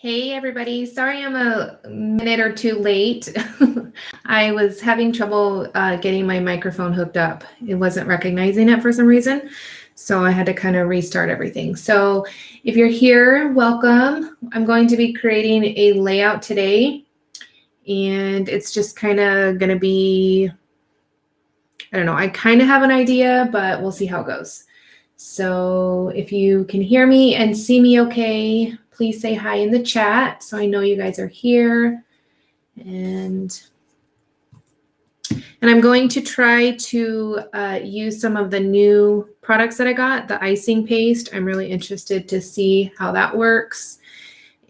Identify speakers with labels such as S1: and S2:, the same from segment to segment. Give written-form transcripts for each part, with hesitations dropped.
S1: Hey everybody, sorry I'm a minute or two late. I was having trouble getting my microphone hooked up. It wasn't recognizing it for some reason, so I had to kind of restart everything. So if you're here, welcome. I'm going to be creating a layout today, and it's just kind of going to be, I don't know, I kind of have an idea, but we'll see how it goes. So if you can hear me and see me okay, please say hi in the chat so I know you guys are here. And I'm going to try to use some of the new products that I got, the icing paste. I'm really interested to see how that works.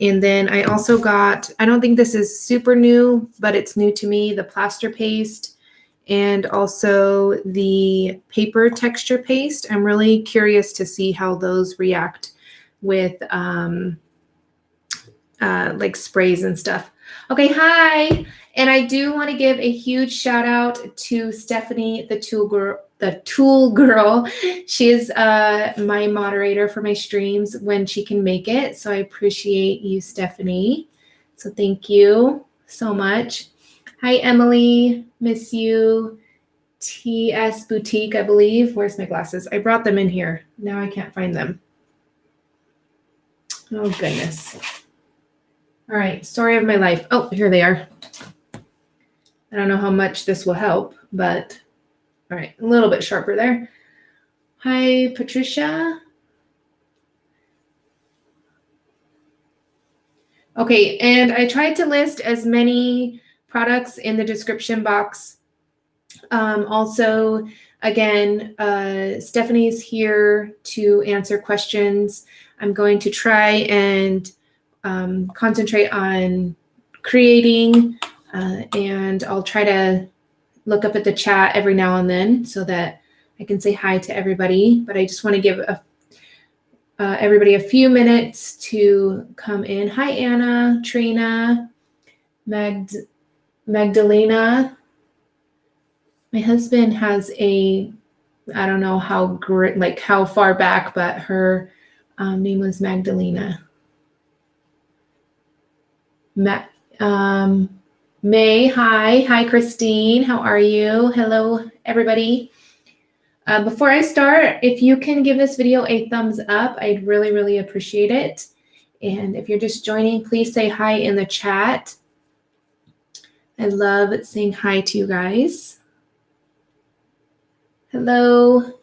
S1: And then I also got, I don't think this is super new, but it's new to me, the plaster paste and also the paper texture paste. I'm really curious to see how those react with like sprays and stuff. Okay, hi. And I do want to give a huge shout out to Stephanie, the tool girl. She is my moderator for my streams when she can make it. So I appreciate you, Stephanie. So thank you so much. Hi, Emily. Miss you. TS Boutique, I believe. Where's my glasses? I brought them in here. Now I can't find them. Oh, goodness. All right, story of my life. Oh, here they are. I don't know how much this will help, but all right, a little bit sharper there. Hi, Patricia. Okay, and I tried to list as many products in the description box. Also, again, Stephanie's here to answer questions. I'm going to try and concentrate on creating, and I'll try to look up at the chat every now and then so that I can say hi to everybody. But I just want to give everybody a few minutes to come in. Hi, Anna, Trina, Magdalena. My husband has I don't know how great, like how far back, but her name was Magdalena. May, hi, Christine. How are you? Hello, everybody. Before I start, if you can give this video a thumbs up, I'd really, really appreciate it. And if you're just joining, please say hi in the chat. I love saying hi to you guys. Hello,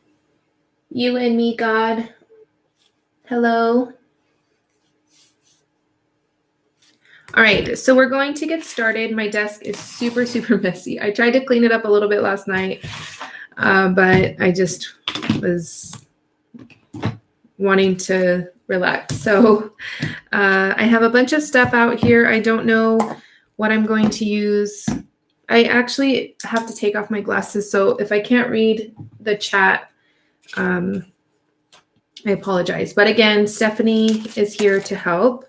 S1: you and me, God. Hello. All right, so we're going to get started. My desk is super, super messy. I tried to clean it up a little bit last night, but I just was wanting to relax. So I have a bunch of stuff out here. I don't know what I'm going to use. I actually have to take off my glasses, so if I can't read the chat, I apologize. But again, Stephanie is here to help,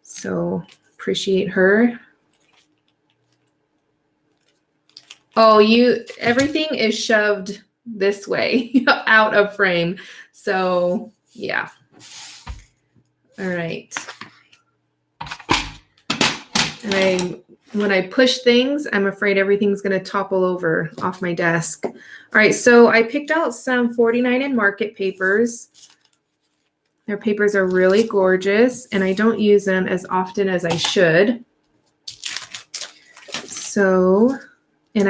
S1: so appreciate her. Oh, everything is shoved this way out of frame. So yeah. All right. And when I push things, I'm afraid everything's going to topple over off my desk. All right, so I picked out some 49 and Market papers. Their papers are really gorgeous, and I don't use them as often as I should. So, and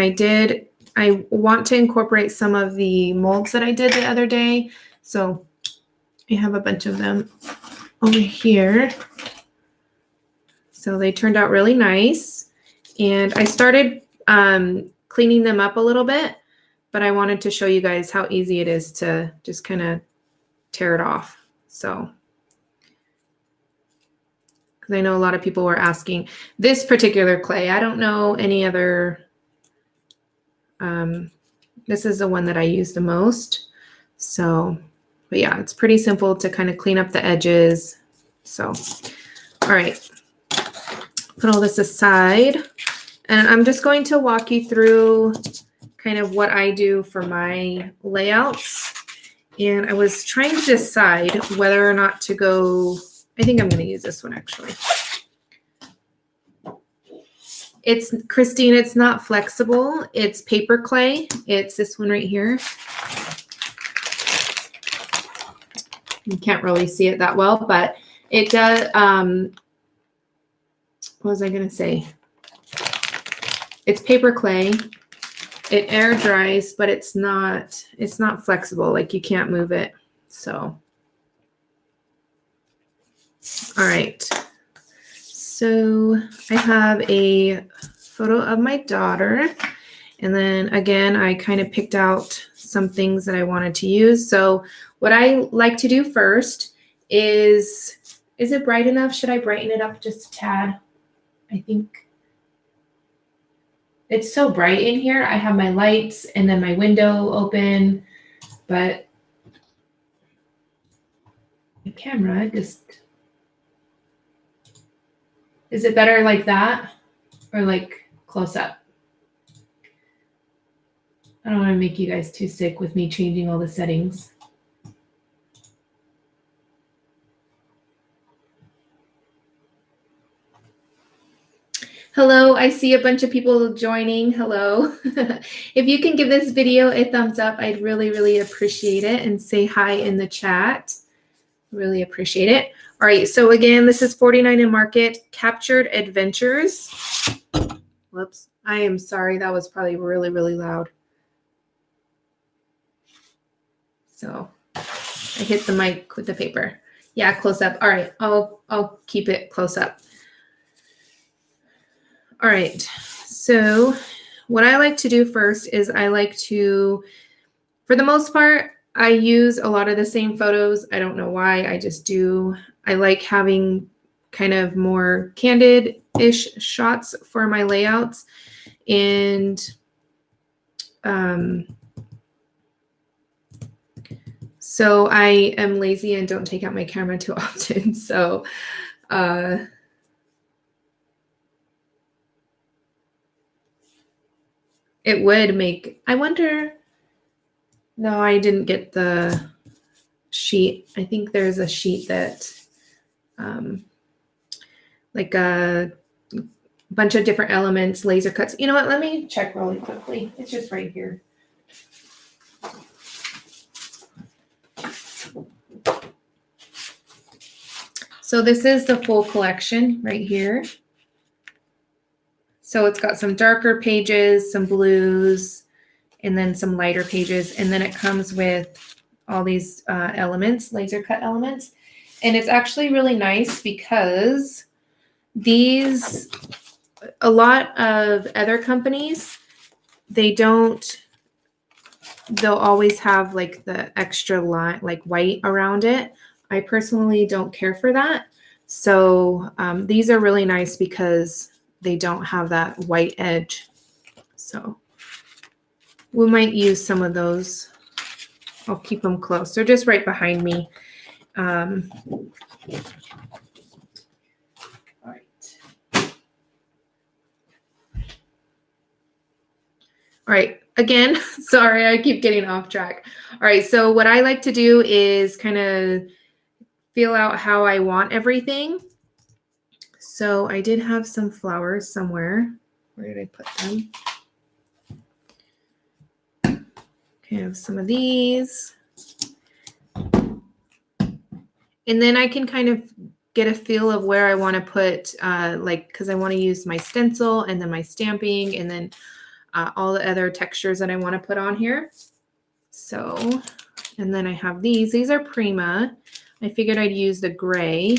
S1: I want to incorporate some of the molds that I did the other day. So I have a bunch of them over here. So they turned out really nice. And I started cleaning them up a little bit, but I wanted to show you guys how easy it is to just kind of tear it off. So, because I know a lot of people were asking this particular clay. I don't know any other. This is the one that I use the most. So, but yeah, it's pretty simple to kind of clean up the edges. So, all right. Put all this aside, and I'm just going to walk you through kind of what I do for my layouts. And I was trying to decide whether or not to go I think I'm going to use this one actually. It's, Christine, it's not flexible. It's paper clay. It's this one right here. You can't really see it that well, but it does, what was I going to say? It's paper clay. It air dries, but it's not flexible. Like you can't move it. So, all right. So I have a photo of my daughter. And then again, I kind of picked out some things that I wanted to use. So what I like to do first is it bright enough? Should I brighten it up just a tad? I think it's so bright in here. I have my lights and then my window open, but the camera just, is it better like that or like close up? I don't want to make you guys too sick with me changing all the settings. Hello, I see a bunch of people joining. Hello. If you can give this video a thumbs up, I'd really, really appreciate it, and say hi in the chat. Really appreciate it. All right, so again, this is 49 in Market, Captured Adventures. Whoops, I am sorry. That was probably really, really loud. So I hit the mic with the paper. Yeah, close up. All right, I'll keep it close up. All right, so what I like to do first is I like to, for the most part, I use a lot of the same photos. I don't know why, I just do. I like having kind of more candid-ish shots for my layouts. And so I am lazy and don't take out my camera too often. So it would make, I wonder, no, I didn't get the sheet. I think there's a sheet that like a bunch of different elements, laser cuts. You know what? Let me check really quickly. It's just right here. So this is the full collection right here. So it's got some darker pages, some blues, and then some lighter pages. And then it comes with all these elements, laser cut elements. And it's actually really nice because these, a lot of other companies, they'll always have like the extra line, like white around it. I personally don't care for that. So these are really nice because they don't have that white edge. So we might use some of those. I'll keep them close. They're just right behind me. All right. All right. Again, sorry, I keep getting off track. All right. So what I like to do is kind of feel out how I want everything. So I did have some flowers somewhere. Where did I put them? Okay, I have some of these. And then I can kind of get a feel of where I want to put, like, because I want to use my stencil and then my stamping and then all the other textures that I want to put on here. So, and then I have these. These are Prima. I figured I'd use the gray.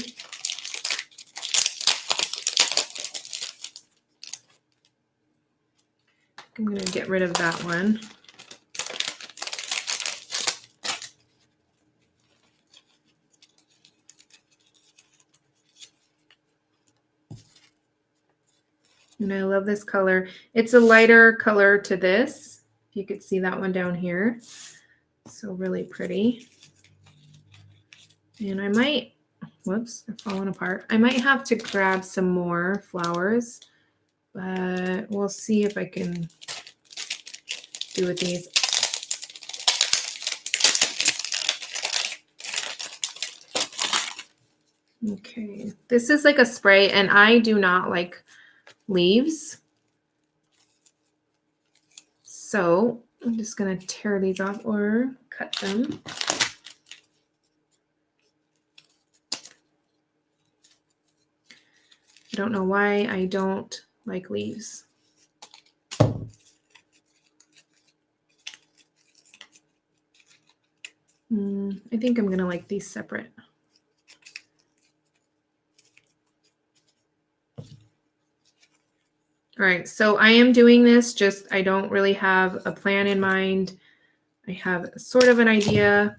S1: I'm going to get rid of that one. And I love this color. It's a lighter color to this. You could see that one down here. So really pretty. And I might, whoops, they're falling apart. I might have to grab some more flowers, but we'll see if I can do with these. Okay, this is like a spray, and I do not like leaves. So I'm just going to tear these off or cut them. I don't know why I don't like leaves. I think I'm going to like these separate. All right, so I am doing this, just I don't really have a plan in mind. I have sort of an idea.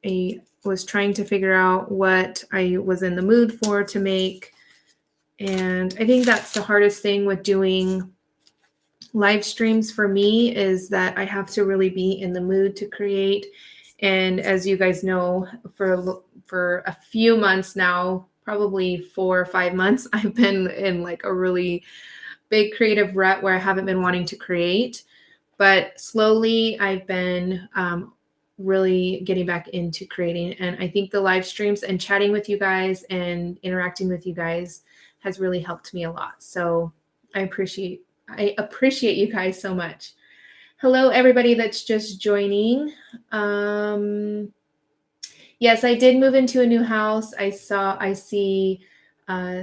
S1: I was trying to figure out what I was in the mood for to make. And I think that's the hardest thing with doing live streams for me, is that I have to really be in the mood to create. And as you guys know, for a few months now, probably 4 or 5 months, I've been in like a really big creative rut where I haven't been wanting to create. But slowly I've been really getting back into creating. And I think the live streams and chatting with you guys and interacting with you guys has really helped me a lot. So I appreciate you guys so much. Hello, everybody that's just joining. Yes, I did move into a new house. I see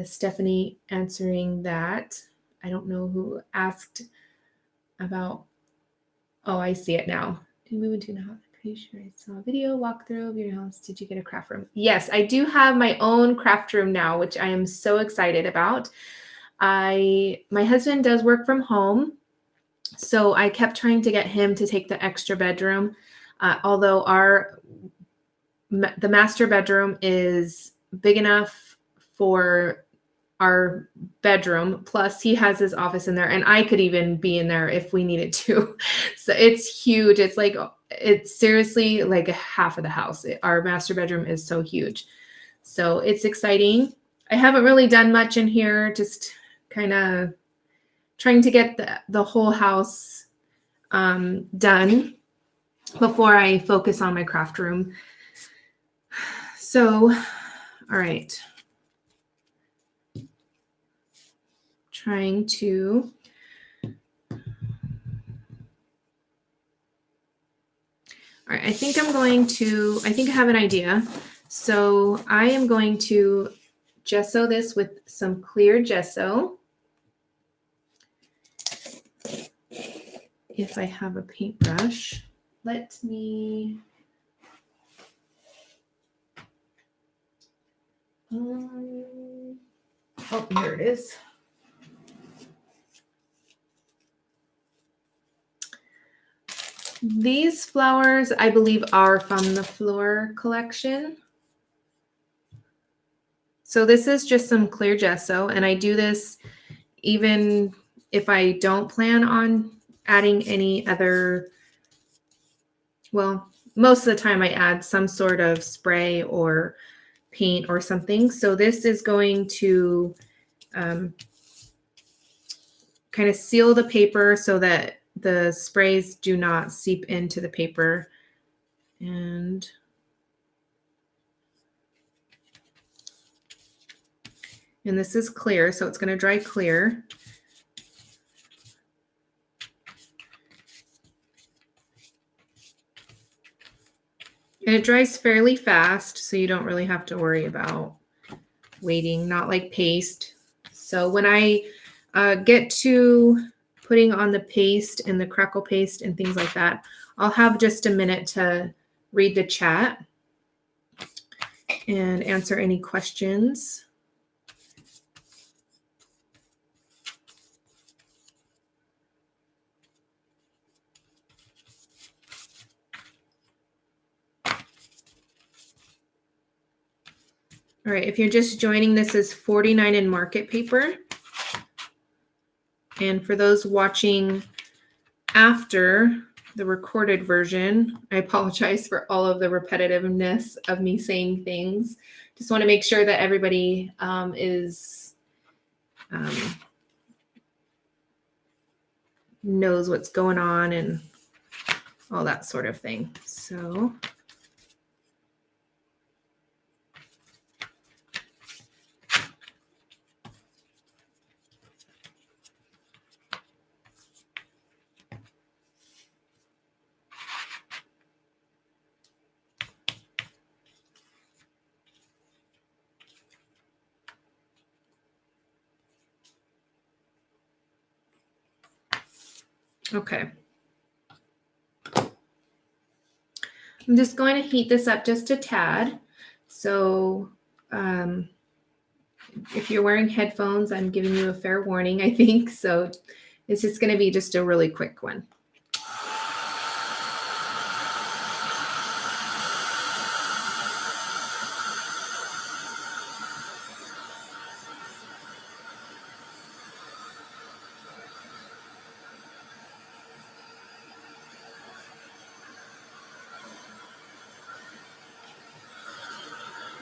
S1: Stephanie answering that. I don't know who asked about. Oh, I see it now. Did you move into a new house? Pretty sure I saw a video walkthrough of your house. Did you get a craft room? Yes, I do have my own craft room now, which I am so excited about. My husband does work from home, so I kept trying to get him to take the extra bedroom. Although the master bedroom is big enough for our bedroom, plus he has his office in there, and I could even be in there if we needed to. So it's huge. It's seriously like a half of the house. Our master bedroom is so huge. So it's exciting. I haven't really done much in here, just kind of trying to get the whole house done before I focus on my craft room. So, all right. Trying to all right, I think I have an idea. So I am going to gesso this with some clear gesso. If I have a paintbrush, let me. Oh, here it is. These flowers, I believe, are from the Fleur collection. So this is just some clear gesso, and I do this even if I don't plan on adding any other, well, most of the time I add some sort of spray or paint or something. So this is going to kind of seal the paper so that the sprays do not seep into the paper. And this is clear, so it's going to dry clear. And it dries fairly fast, so you don't really have to worry about waiting, not like paste. So when I get to putting on the paste and the crackle paste and things like that, I'll have just a minute to read the chat and answer any questions. All right, if you're just joining, this is $49 in market paper. And for those watching after the recorded version, I apologize for all of the repetitiveness of me saying things. Just want to make sure that everybody knows what's going on and all that sort of thing. So Okay. I'm just going to heat this up just a tad. So if you're wearing headphones, I'm giving you a fair warning, I think. So it's just going to be just a really quick one.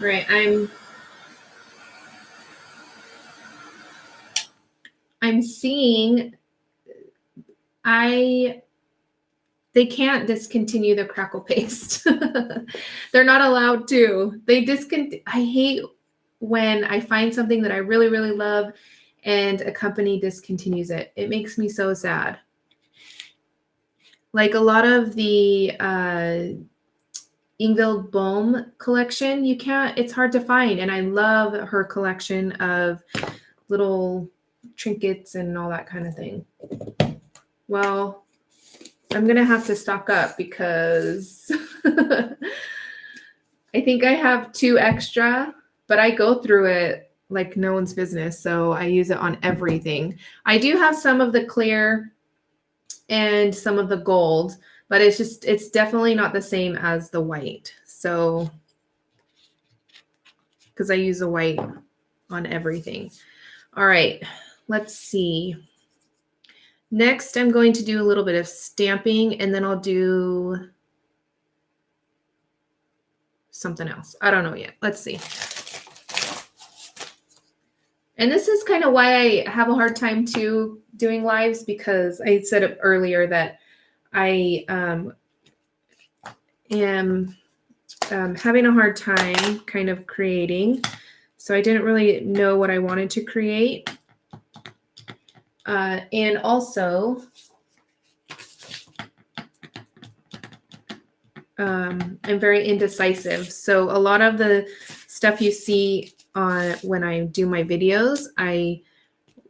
S1: Right, I'm seeing they can't discontinue the crackle paste. They're not allowed to. I hate when I find something that I really, really love and a company discontinues it. It makes me so sad. Like a lot of the Ingvild Bohm collection, it's hard to find. And I love her collection of little trinkets and all that kind of thing. Well, I'm going to have to stock up because I think I have 2 extra, but I go through it like no one's business. So I use it on everything. I do have some of the clear and some of the gold, but it's definitely not the same as the white. So, because I use the white on everything. All right, let's see. Next, I'm going to do a little bit of stamping, and then I'll do something else. I don't know yet. Let's see. And this is kind of why I have a hard time too doing lives, because I said it earlier that I am having a hard time kind of creating. So I didn't really know what I wanted to create. And also, I'm very indecisive. So a lot of the stuff you see when I do my videos, I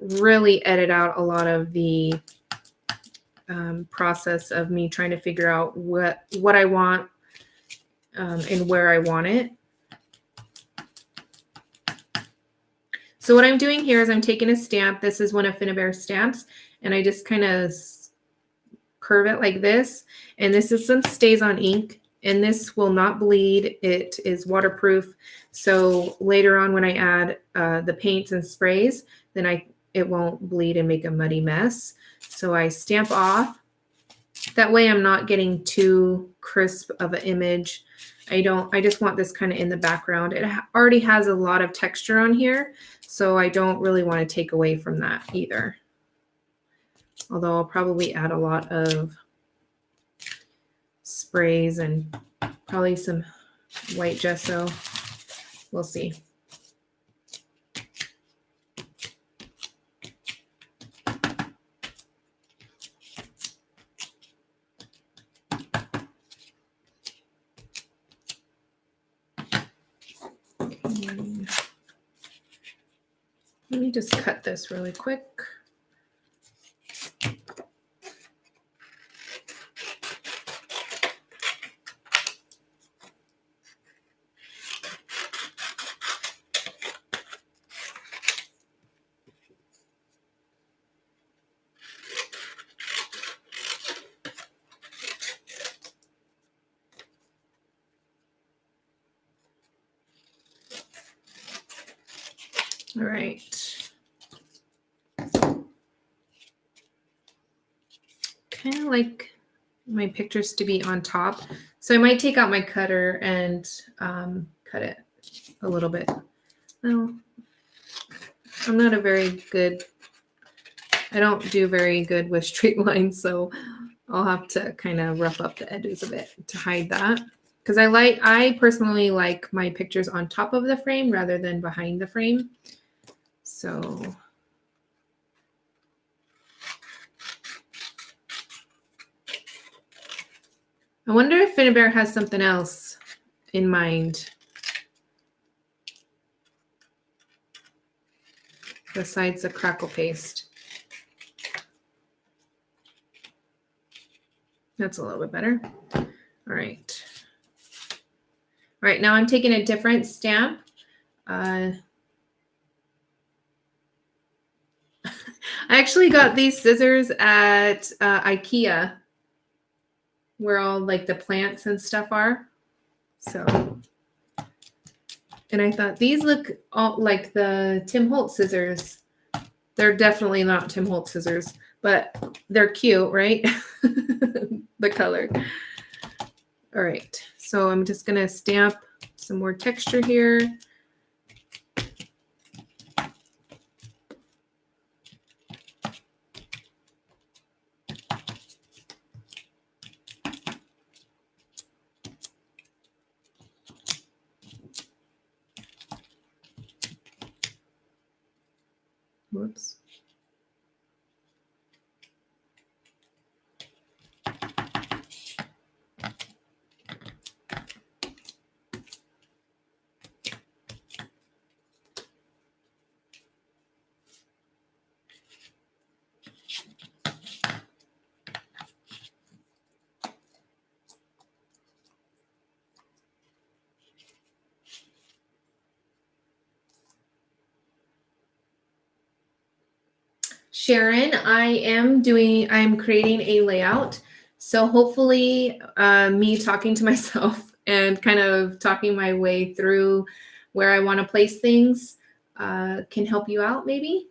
S1: really edit out a lot of the process of me trying to figure out what I want and where I want it. So what I'm doing here is I'm taking a stamp. This is one of Finnabair stamps, and I just kind of curve it like this. And this is some Stays-On ink, and this will not bleed. It is waterproof. So later on when I add the paints and sprays, then it won't bleed and make a muddy mess. So I stamp off. That way I'm not getting too crisp of an image. I just want this kind of in the background. It already has a lot of texture on here, so I don't really want to take away from that either. Although I'll probably add a lot of sprays and probably some white gesso. We'll see. Let me just cut this really quick. All right. Kind of like my pictures to be on top. So I might take out my cutter and cut it a little bit. Well, I'm not I don't do very good with straight lines, so I'll have to kind of rough up the edges a bit to hide that. Because I personally like my pictures on top of the frame rather than behind the frame. So I wonder if Finnabair has something else in mind besides the crackle paste. That's a little bit better. All right. All right, now I'm taking a different stamp. I actually got these scissors at IKEA, where all like the plants and stuff are. So, and I thought these look all like the Tim Holtz scissors. They're definitely not Tim Holtz scissors, but they're cute, right? The color. All right, so I'm just gonna stamp some more texture here. Whoops. Sharon, I'm creating a layout. So hopefully me talking to myself and kind of talking my way through where I want to place things can help you out maybe.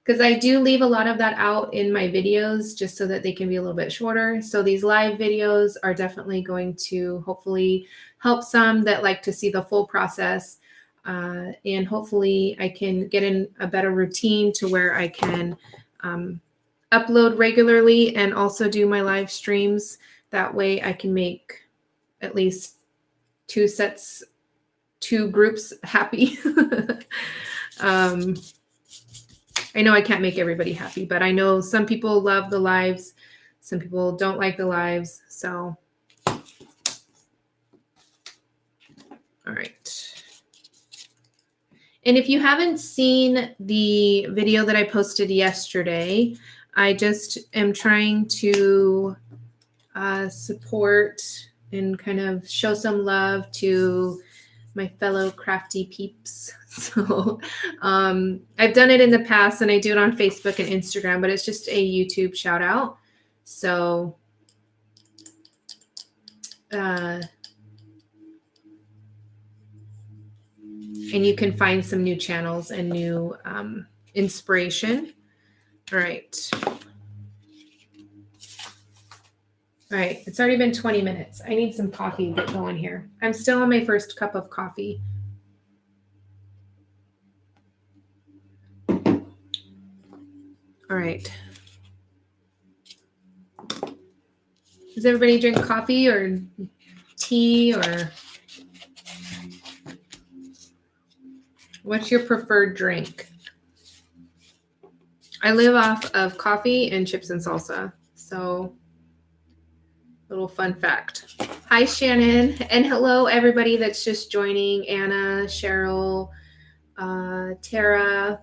S1: Because I do leave a lot of that out in my videos just so that they can be a little bit shorter. So these live videos are definitely going to hopefully help some that like to see the full process. And hopefully I can get in a better routine to where I can upload regularly and also do my live streams. That way I can make at least two groups happy. I know I can't make everybody happy, but I know some people love the lives. Some people don't like the lives. So, all right. And if you haven't seen the video that I posted yesterday, I just am trying to support and kind of show some love to my fellow crafty peeps. So I've done it in the past and I do it on Facebook and Instagram, but it's just a YouTube shout out. So and you can find some new channels and new inspiration. All right. All right, it's already been 20 minutes. I need some coffee to get going here. I'm still on my first cup of coffee. All right. Does everybody drink coffee or tea or what's your preferred drink? I live off of coffee and chips and salsa. So little fun fact. Hi, Shannon. And hello, everybody that's just joining. Anna, Cheryl, Tara.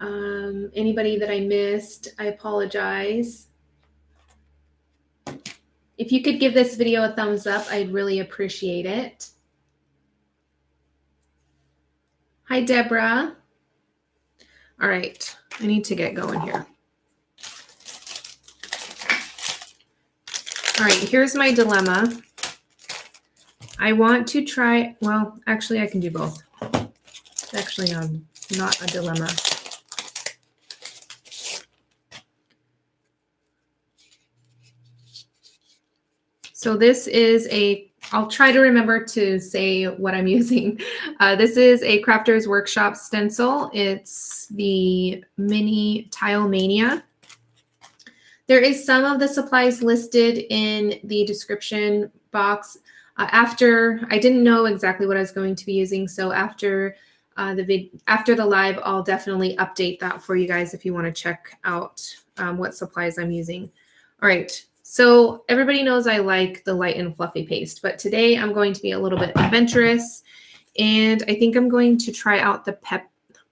S1: Anybody that I missed, I apologize. If you could give this video a thumbs up, I'd really appreciate it. Hi, Deborah. All right, I need to get going here. All right, here's my dilemma. I want to try, well, actually I can do both. It's actually not a dilemma. So this is I'll try to remember to say what I'm using. This is a Crafter's Workshop stencil. It's the Mini Tile Mania. There is some of the supplies listed in the description box. After, I didn't know exactly what I was going to be using, so after the live, I'll definitely update that for you guys if you want to check out what supplies I'm using. All right. So everybody knows I like the light and fluffy paste, but today I'm going to be a little bit adventurous, and I think I'm going to try out the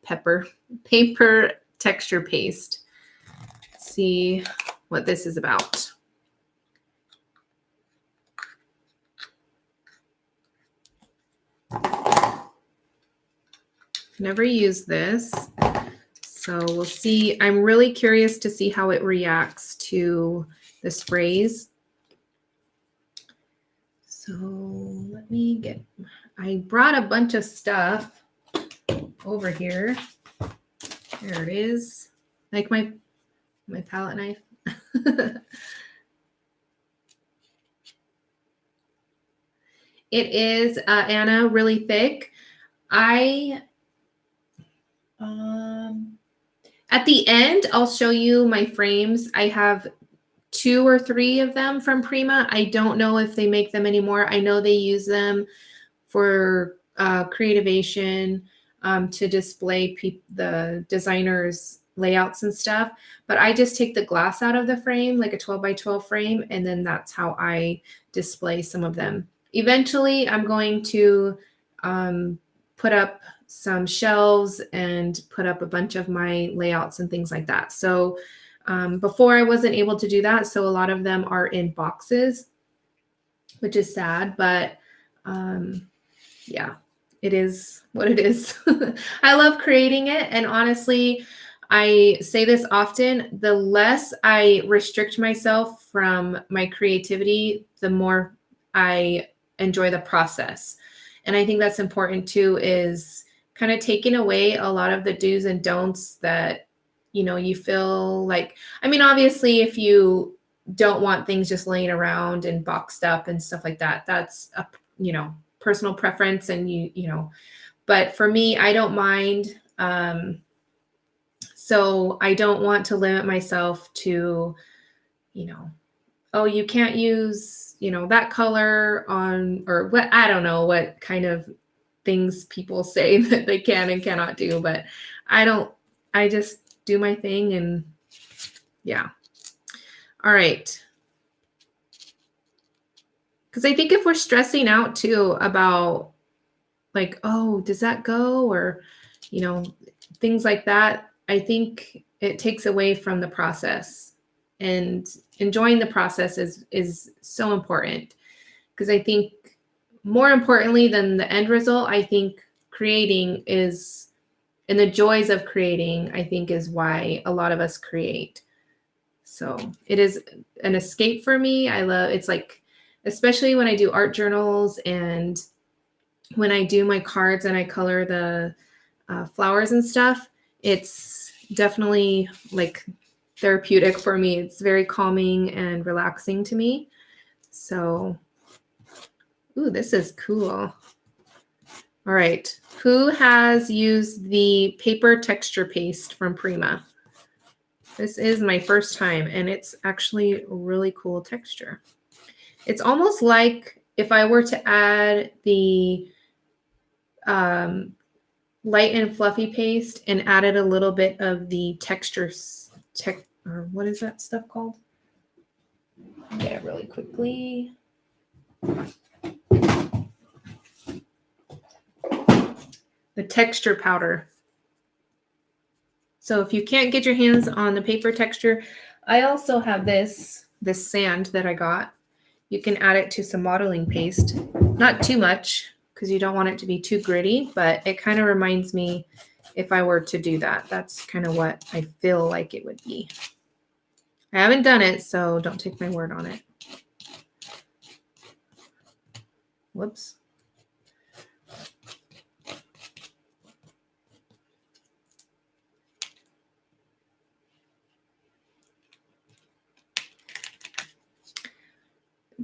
S1: paper texture paste. Let's see what this is about. Never used this, so we'll see. I'm really curious to see how it reacts to the sprays. So let me get, I brought a bunch of stuff over here. There it is, like my palette knife. It is, Anna, really thick. At the end, I'll show you my frames. I have 2 or 3 of them from Prima. I don't know if they make them anymore. I know they use them for creativation, to display the designers' layouts and stuff. But I just take the glass out of the frame, like a 12 by 12 frame, and then that's how I display some of them. Eventually, I'm going to put up some shelves and put up a bunch of my layouts and things like that. So before I wasn't able to do that. So a lot of them are in boxes, which is sad, but yeah, it is what it is. I love creating it. And honestly, I say this often, the less I restrict myself from my creativity, the more I enjoy the process. And I think that's important too, is kind of taking away a lot of the do's and don'ts that, you know, you feel like, I mean, obviously, if you don't want things just laying around and boxed up and stuff like that, that's a, you know, personal preference. And you know, but for me, I don't mind. So I don't want to limit myself to, you know, oh, you can't use, you know, that color on, or what, I don't know what kind of things people say that they can and cannot do, but I don't, I just do my thing. And yeah. All right. Because I think if we're stressing out too about like, oh, does that go? Or, you know, things like that, I think it takes away from the process. And enjoying the process is so important. Because I think more importantly than the end result, I think creating is, and the joys of creating, I think is why a lot of us create. So it is an escape for me. I love, it's like, especially when I do art journals and when I do my cards and I color the flowers and stuff, it's definitely like therapeutic for me. It's very calming and relaxing to me. So, ooh, this is cool. All right. Who has used the paper texture paste from Prima? This is my first time, and it's actually a really cool texture. It's almost like if I were to add the light and fluffy paste and added a little bit of the texture, or what is that stuff called? I'll get it really quickly. The texture powder. So if you can't get your hands on the paper texture, I also have this sand that I got. You can add it to some modeling paste. Not too much because you don't want it to be too gritty, but it kind of reminds me if I were to do that. That's kind of what I feel like it would be. I haven't done it, so don't take my word on it. Whoops.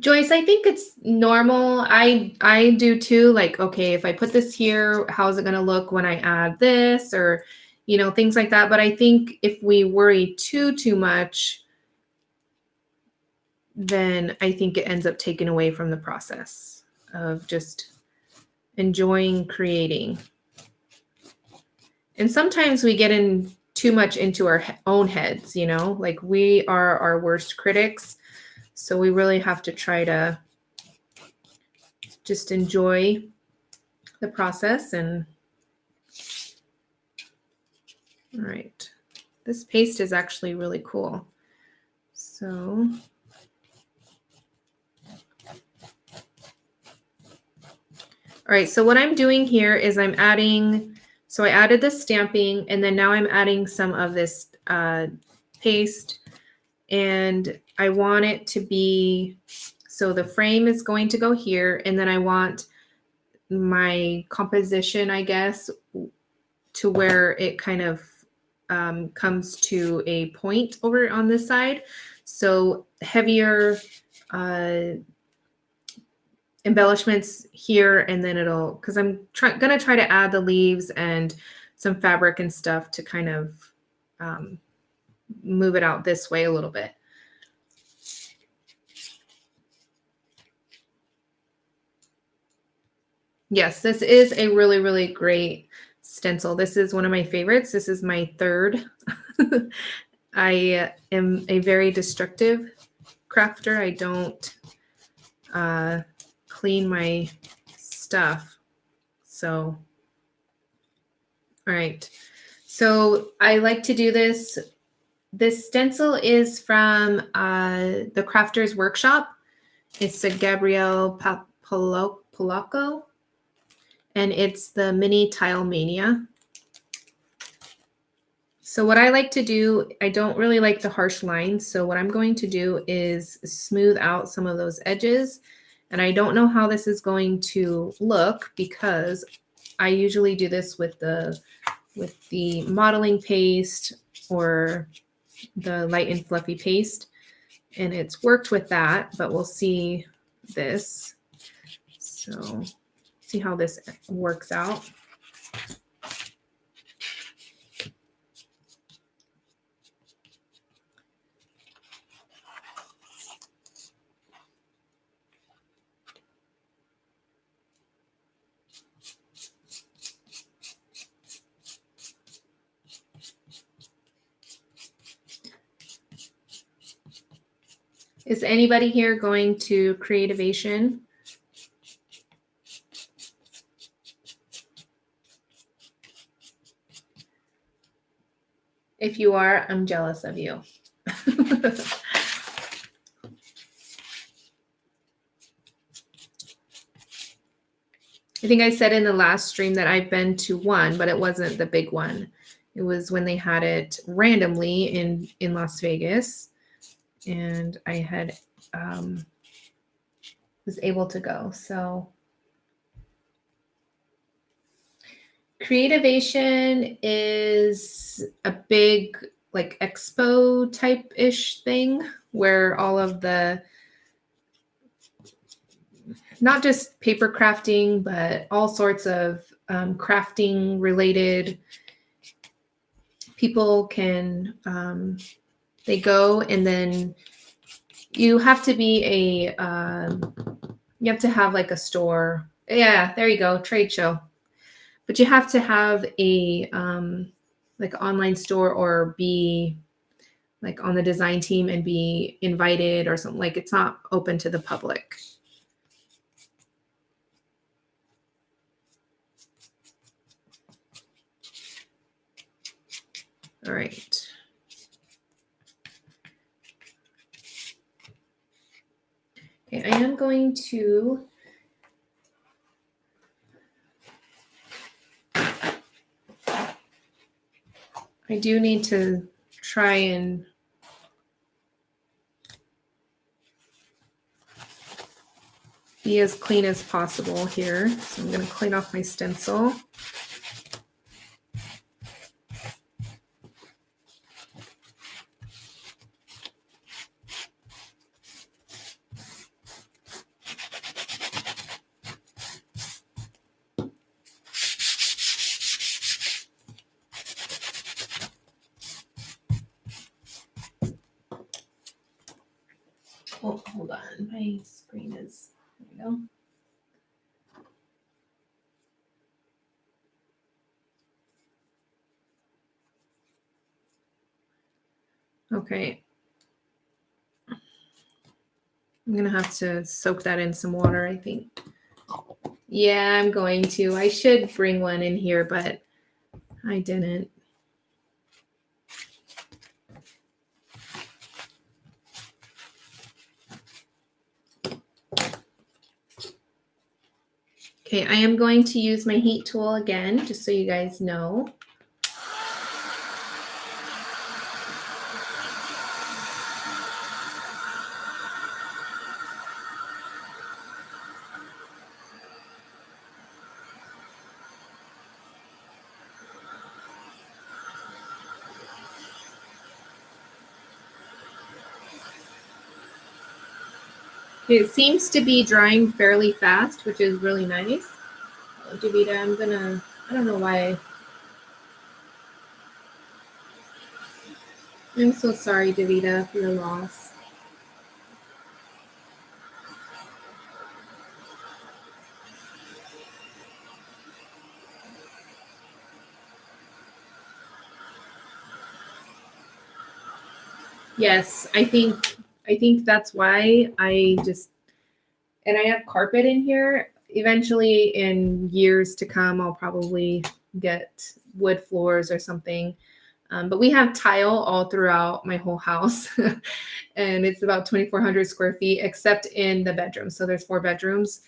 S1: Joyce, I think it's normal. I do too. Like, okay, if I put this here, how's it going to look when I add this, or, you know, things like that. But I think if we worry too much, then I think it ends up taking away from the process of just enjoying creating. And sometimes we get in too much into our own heads, you know, like we are our worst critics. So we really have to try to just enjoy the process. And all right, this paste is actually really cool. So all right, so what I'm doing here is I'm adding, so I added the stamping, and then now I'm adding some of this paste, and I want it to be, so the frame is going to go here, and then I want my composition, I guess, to where it kind of comes to a point over on this side. So heavier embellishments here, and then it'll, because I'm gonna try to add the leaves and some fabric and stuff to kind of move it out this way a little bit. Yes, this is a really, really great stencil. This is one of my favorites. This is my third. I am a very destructive crafter. I don't clean my stuff. So, all right. So I like to do this. This stencil is from the Crafters Workshop. It's a Gabrielle Polacco, and it's the Mini Tile Mania. So what I like to do, I don't really like the harsh lines. So what I'm going to do is smooth out some of those edges. And I don't know how this is going to look because I usually do this with the modeling paste or the light and fluffy paste. And it's worked with that, but we'll see this. So see how this works out. Is anybody here going to Creativation? If you are, I'm jealous of you. I think I said in the last stream that I've been to one, but it wasn't the big one. It was when they had it randomly in Las Vegas, and I had was able to go. So Creativation is a big like expo type-ish thing where all of the, not just paper crafting, but all sorts of crafting related people can, they go, and then you have to be you have to have like a store. Yeah, there you go, trade show. But you have to have a like online store or be like on the design team and be invited or something. Like it's not open to the public. All right. Okay, I am going to I do need to try and be as clean as possible here. So I'm going to clean off my stencil. Oh, hold on. My screen is, there we go. Okay. I'm going to have to soak that in some water, I think. Yeah, I'm going to. I should bring one in here, but I didn't. Okay, I am going to use my heat tool again, just so you guys know. It seems to be drying fairly fast, which is really nice. Oh, Davida, I don't know why. I'm so sorry, Davida, for your loss. Yes, I think that's why and I have carpet in here. Eventually, in years to come, I'll probably get wood floors or something. But we have tile all throughout my whole house, and it's about 2,400 square feet, except in the bedroom. So there's 4 bedrooms.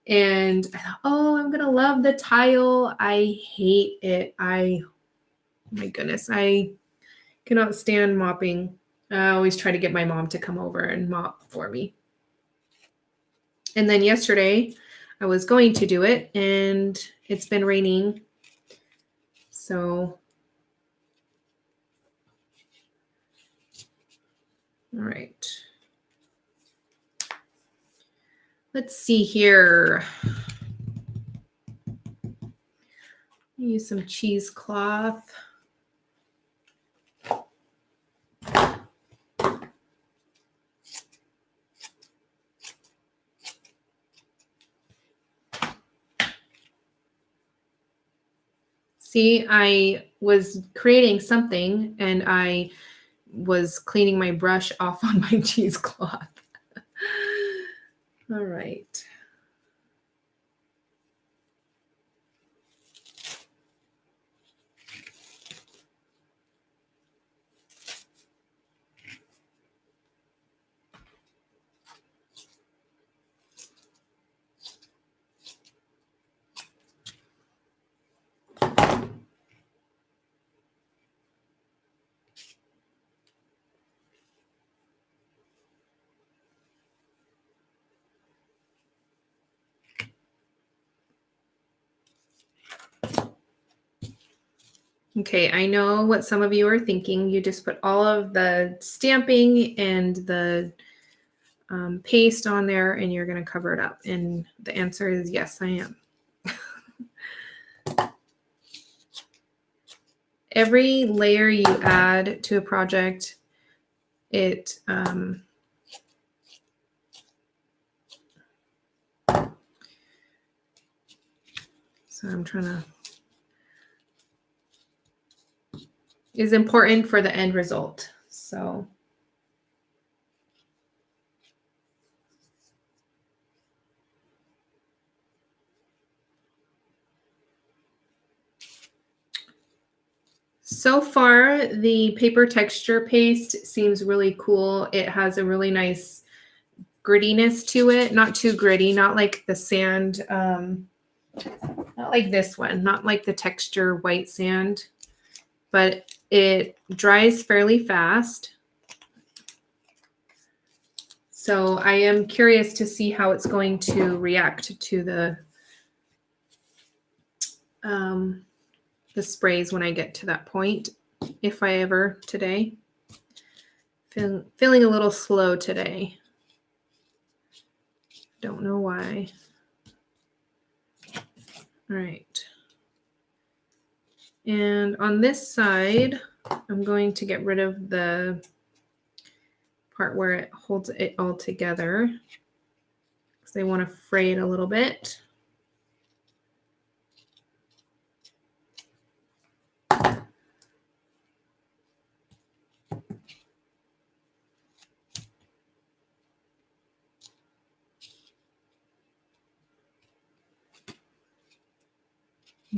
S1: And oh, I'm gonna love the tile. I hate it. Oh my goodness, I cannot stand mopping. I always try to get my mom to come over and mop for me. And then yesterday, I was going to do it, and it's been raining. So, all right. Let's see here. Use some cheesecloth. See, I was creating something and I was cleaning my brush off on my cheesecloth. All right. Okay, I know what some of you are thinking. You just put all of the stamping and the paste on there and you're going to cover it up. And the answer is yes, I am. Every layer you add to a project, it so I'm trying to is important for the end result. So so far, the paper texture paste seems really cool. It has a really nice grittiness to it. Not too gritty, not like the sand, not like this one, not like the texture white sand, but it dries fairly fast. So I am curious to see how it's going to react to the sprays when I get to that point, if I ever today. Feeling a little slow today. Don't know why. All right. And on this side, I'm going to get rid of the part where it holds it all together because I want to fray it a little bit.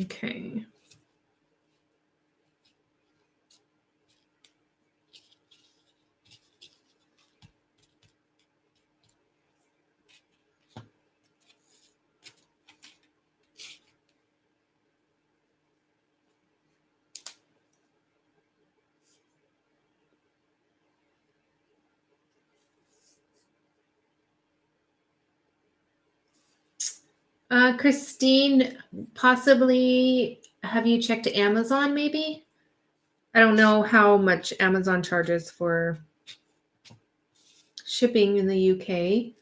S1: Okay. Christine, possibly have you checked Amazon maybe? I don't know how much Amazon charges for shipping in the UK.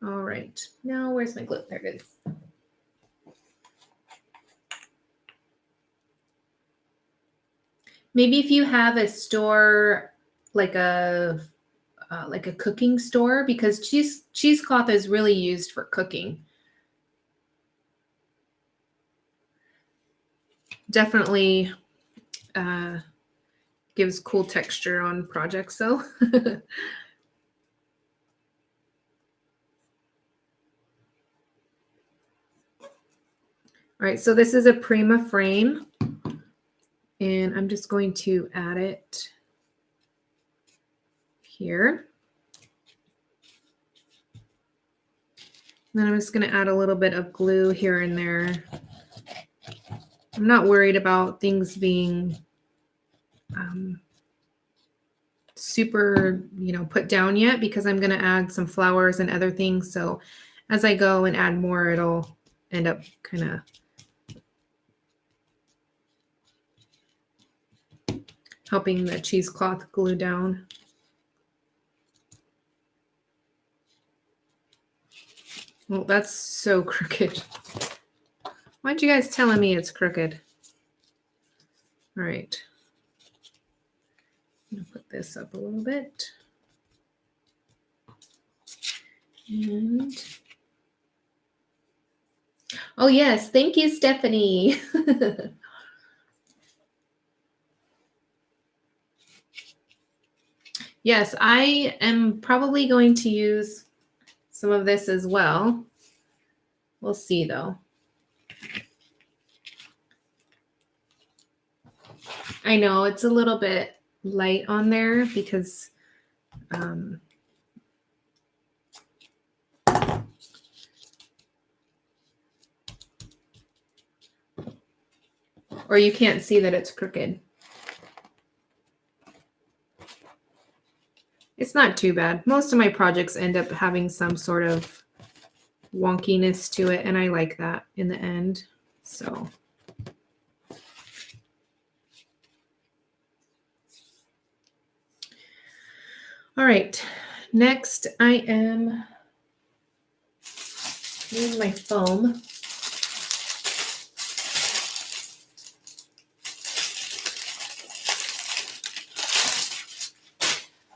S1: All right, now where's my glue? There it is. Maybe if you have a store like a cooking store, because cheesecloth is really used for cooking. Definitely gives cool texture on projects though. All right, so this is a Prima frame, and I'm just going to add it here. And then I'm just going to add a little bit of glue here and there. I'm not worried about things being super, put down yet, because I'm going to add some flowers and other things. So as I go and add more, it'll end up kind of helping the cheesecloth glue down. Well, that's so crooked. Why'd you guys telling me it's crooked? All right. I'm gonna put this up a little bit. And oh yes, thank you, Stephanie. Yes, I am probably going to use some of this as well. We'll see though. I know it's a little bit light on there because or you can't see that it's crooked. It's not too bad. Most of my projects end up having some sort of wonkiness to it, and I like that in the end. So all right, next I am using my foam.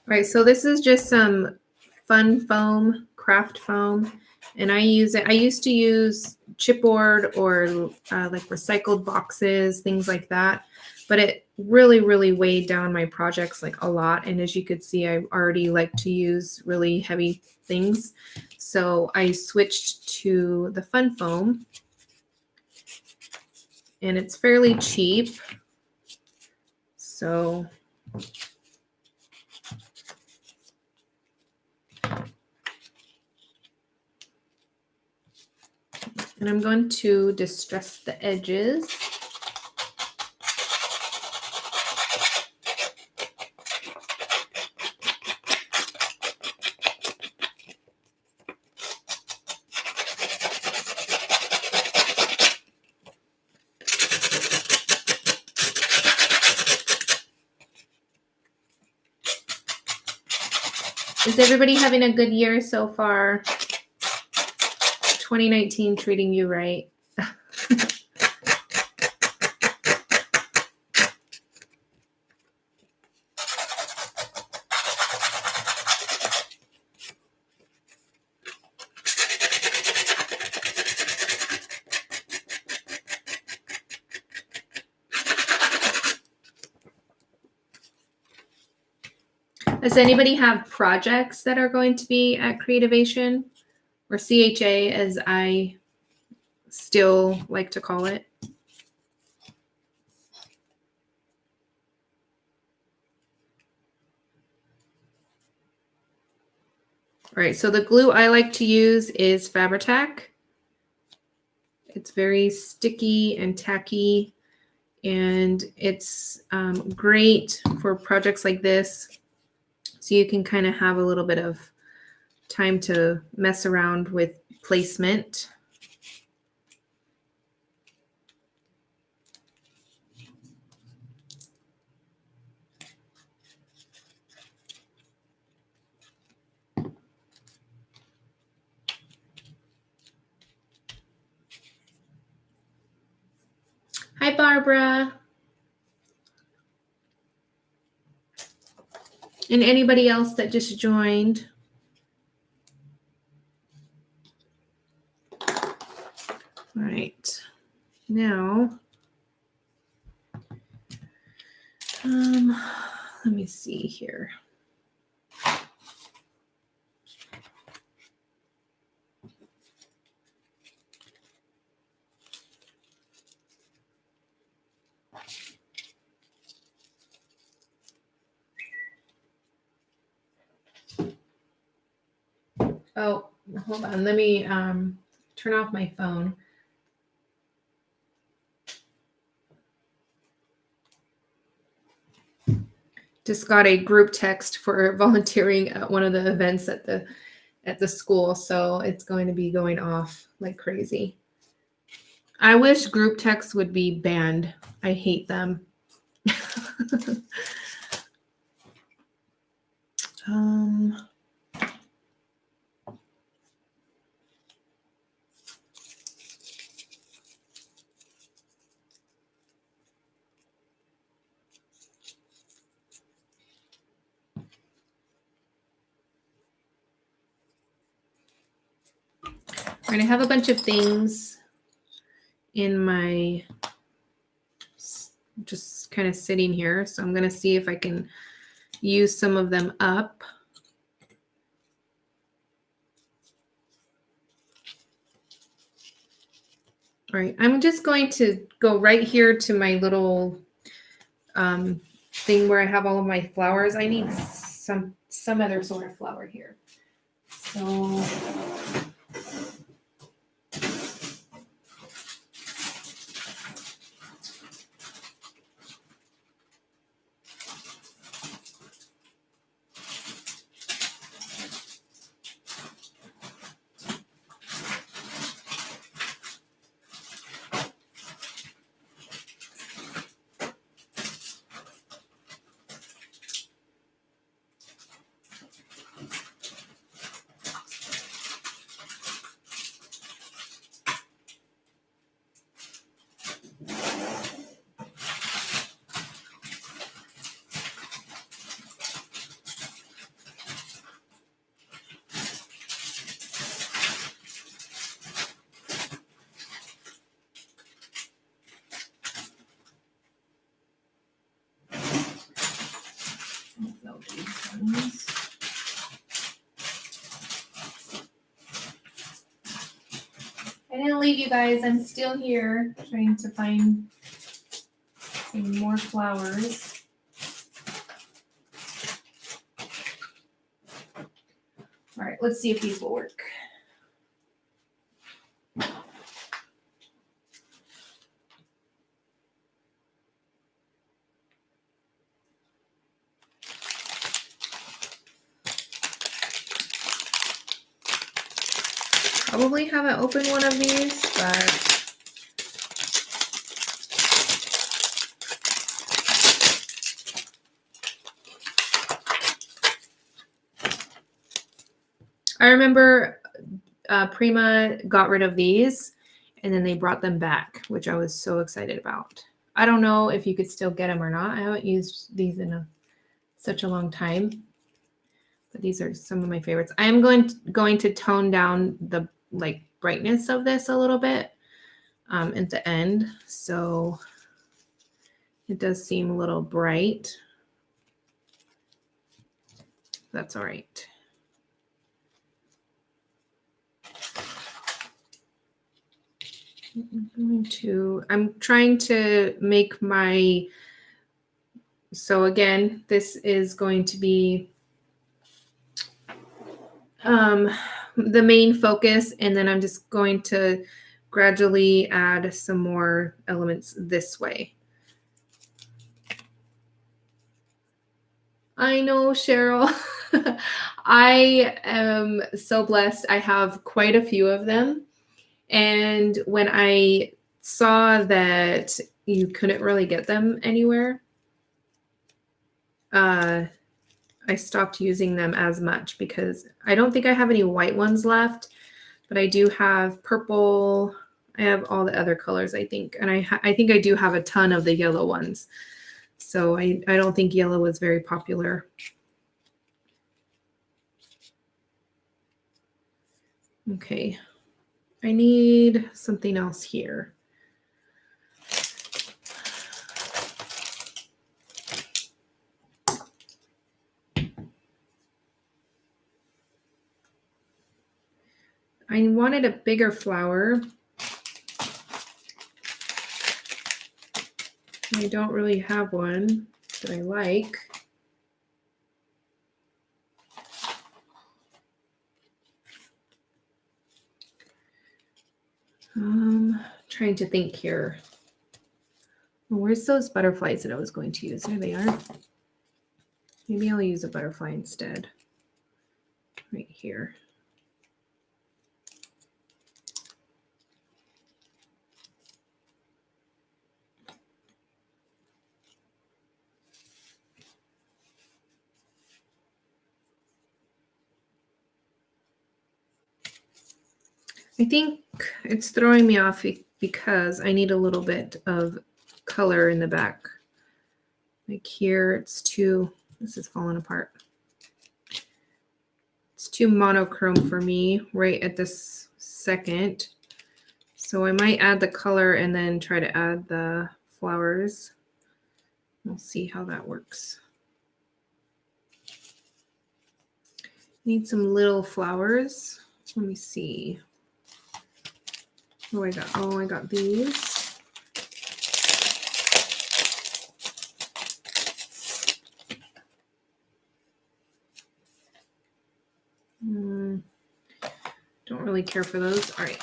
S1: All right, so this is just some fun foam, craft foam, and I use it. I used to use chipboard or like recycled boxes, things like that, but it really, really weighed down my projects like a lot. And as you could see, I already like to use really heavy things. So I switched to the fun foam, and it's fairly cheap. So and I'm going to distress the edges. Is everybody having a good year so far? 2019 treating you right. Does anybody have projects that are going to be at Creativation, or CHA as I still like to call it? All right, so the glue I like to use is Fabri-Tac. It's very sticky and tacky, and it's great for projects like this. So you can kind of have a little bit of time to mess around with placement. Hi, Barbara. And anybody else that just joined. All right. Now, let me see here. Oh, hold on. Let me turn off my phone. Just got a group text for volunteering at one of the events at the school, so it's going to be going off like crazy. I wish group texts would be banned. I hate them. All right, I have a bunch of things in my just kind of sitting here, so I'm going to see if I can use some of them up. All right, I'm just going to go right here to my little thing where I have all of my flowers. I need some other sort of flower here. So I didn't leave you guys. I'm still here trying to find some more flowers. All right, let's see if these will work. Probably haven't opened one of these, but I remember Prima got rid of these and then they brought them back, which I was so excited about. I don't know if you could still get them or not. I haven't used these in such a long time, but these are some of my favorites. I am going to tone down the brightness of this a little bit at the end, so it does seem a little bright. That's all right. I'm trying to make my, so again, this is going to be the main focus, and then I'm just going to gradually add some more elements this way. I know, Cheryl. I am so blessed. I have quite a few of them. And when I saw that you couldn't really get them anywhere, I stopped using them as much because I don't think I have any white ones left, but I do have purple. I have all the other colors, I think. And I think I do have a ton of the yellow ones. So I don't think yellow was very popular. Okay. I need something else here. I wanted a bigger flower. I don't really have one that I like. Trying to think here. Well, where's those butterflies that I was going to use? There they are. Maybe I'll use a butterfly instead. Right here. I think it's throwing me off because I need a little bit of color in the back. Like here, this is falling apart. It's too monochrome for me right at this second. So I might add the color and then try to add the flowers. We'll see how that works. Need some little flowers. Let me see. Oh, I got these. Don't really care for those. All right.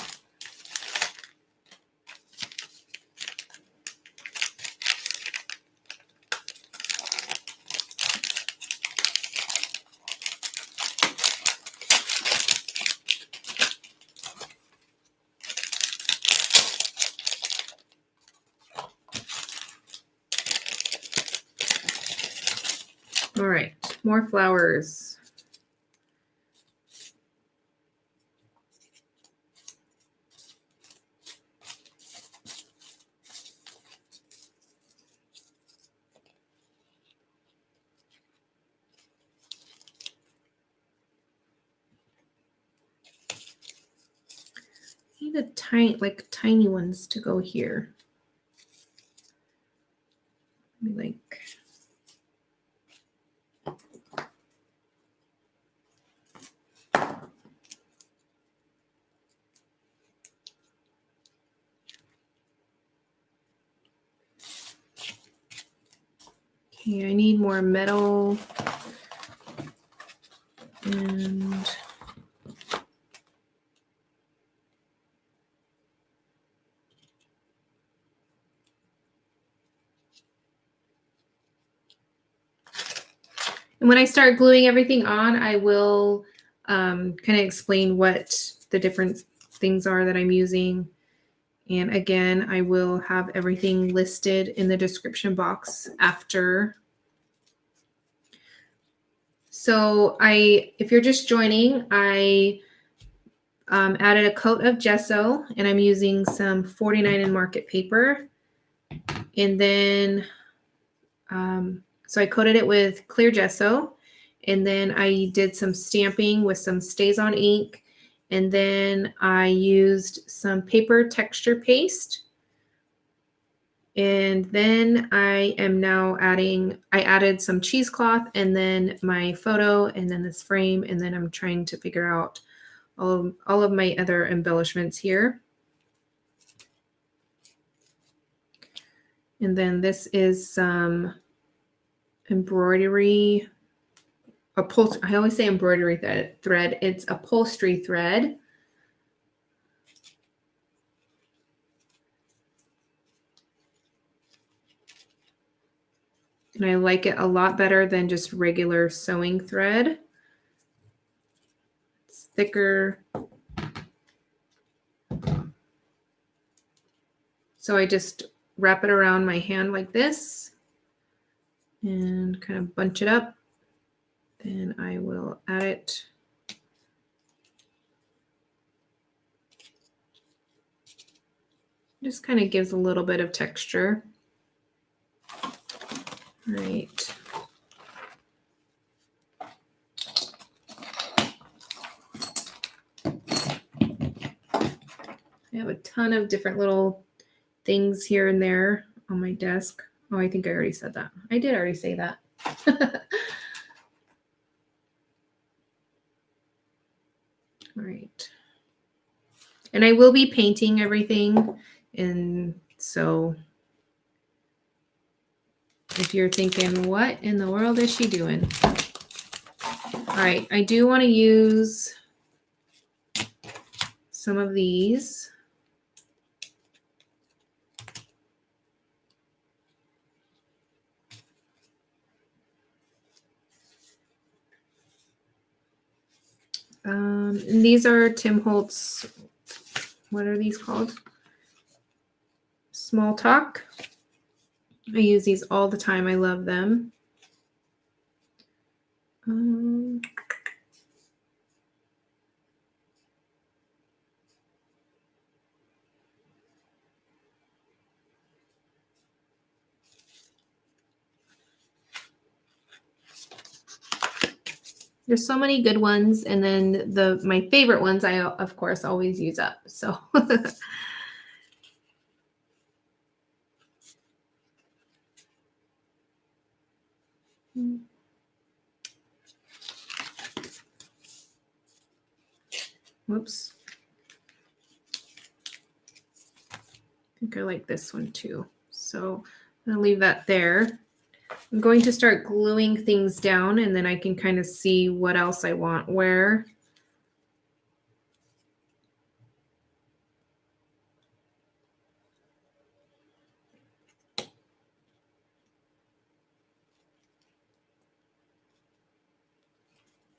S1: All right, more flowers. I need a tiny ones to go here. Like okay, I need more metal and when I start gluing everything on, I will kind of explain what the different things are that I'm using. And again, I will have everything listed in the description box after. So if you're just joining, I added a coat of gesso, and I'm using some 49 in market paper. And then, so I coated it with clear gesso, and then I did some stamping with some StazOn ink. And then I used some paper texture paste. And then I added some cheesecloth and then my photo and then this frame. And then I'm trying to figure out all of my other embellishments here. And then this is some embroidery. I always say embroidery thread. It's upholstery thread. And I like it a lot better than just regular sewing thread. It's thicker. So I just wrap it around my hand like this and kind of bunch it up. Then I will add it. Just kind of gives a little bit of texture. All right. I have a ton of different little things here and there on my desk. Oh, I think I already said that. I did already say that. All right. And I will be painting everything. And so if you're thinking, what in the world is she doing? All right. I do want to use some of these. And these are Tim Holtz. What are these called? Small Talk. I use these all the time. I love them. There's so many good ones, and then my favorite ones I of course always use up. So whoops. I think I like this one too. So I'm gonna leave that there. I'm going to start gluing things down, and then I can kind of see what else I want where.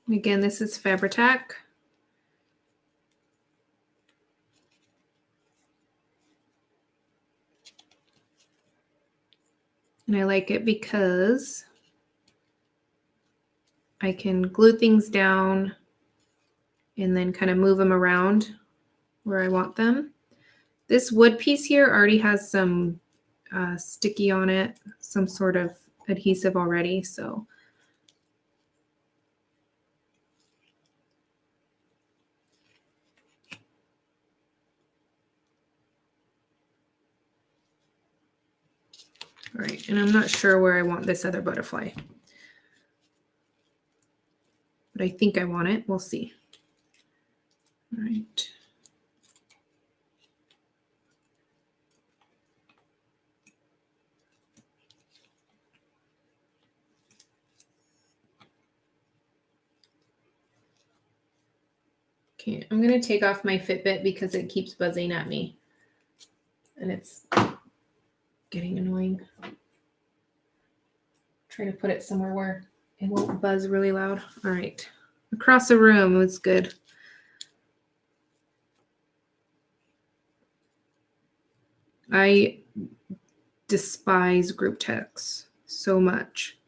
S1: Again, this is Fabri-Tac. And I like it because I can glue things down and then kind of move them around where I want them. This wood piece here already has some sticky on it, some sort of adhesive already. So all right, and I'm not sure where I want this other butterfly, but I think I want it. We'll see. All right. Okay, I'm going to take off my Fitbit because it keeps buzzing at me and it's getting annoying. Try to put it somewhere where it won't buzz really loud. All right. Across the room was good. I despise group texts so much.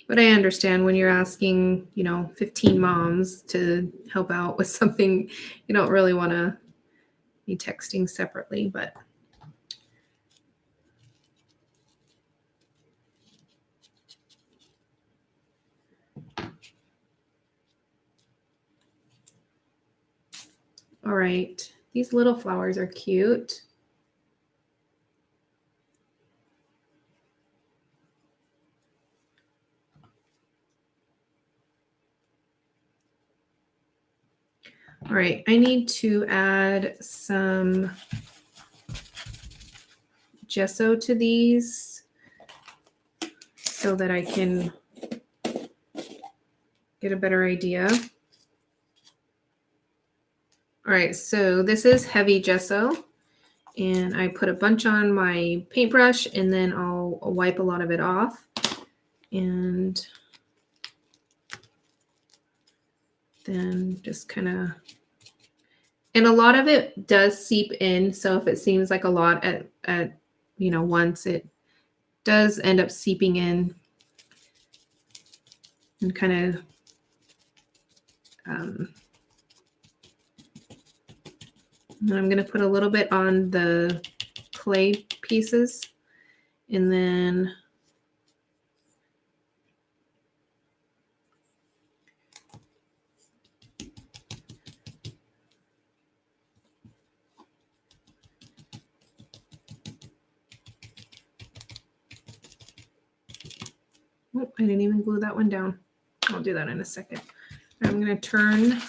S1: But I understand when you're asking, 15 moms to help out with something, you don't really want to be texting separately, but all right. These little flowers are cute. All right, I need to add some gesso to these so that I can get a better idea. All right, so this is heavy gesso, and I put a bunch on my paintbrush, and then I'll wipe a lot of it off. And then just kind of, and a lot of it does seep in. So if it seems like a lot at once, it does end up seeping in and kind of and I'm going to put a little bit on the clay pieces, and then oh, I didn't even glue that one down. I'll do that in a second. I'm going to turn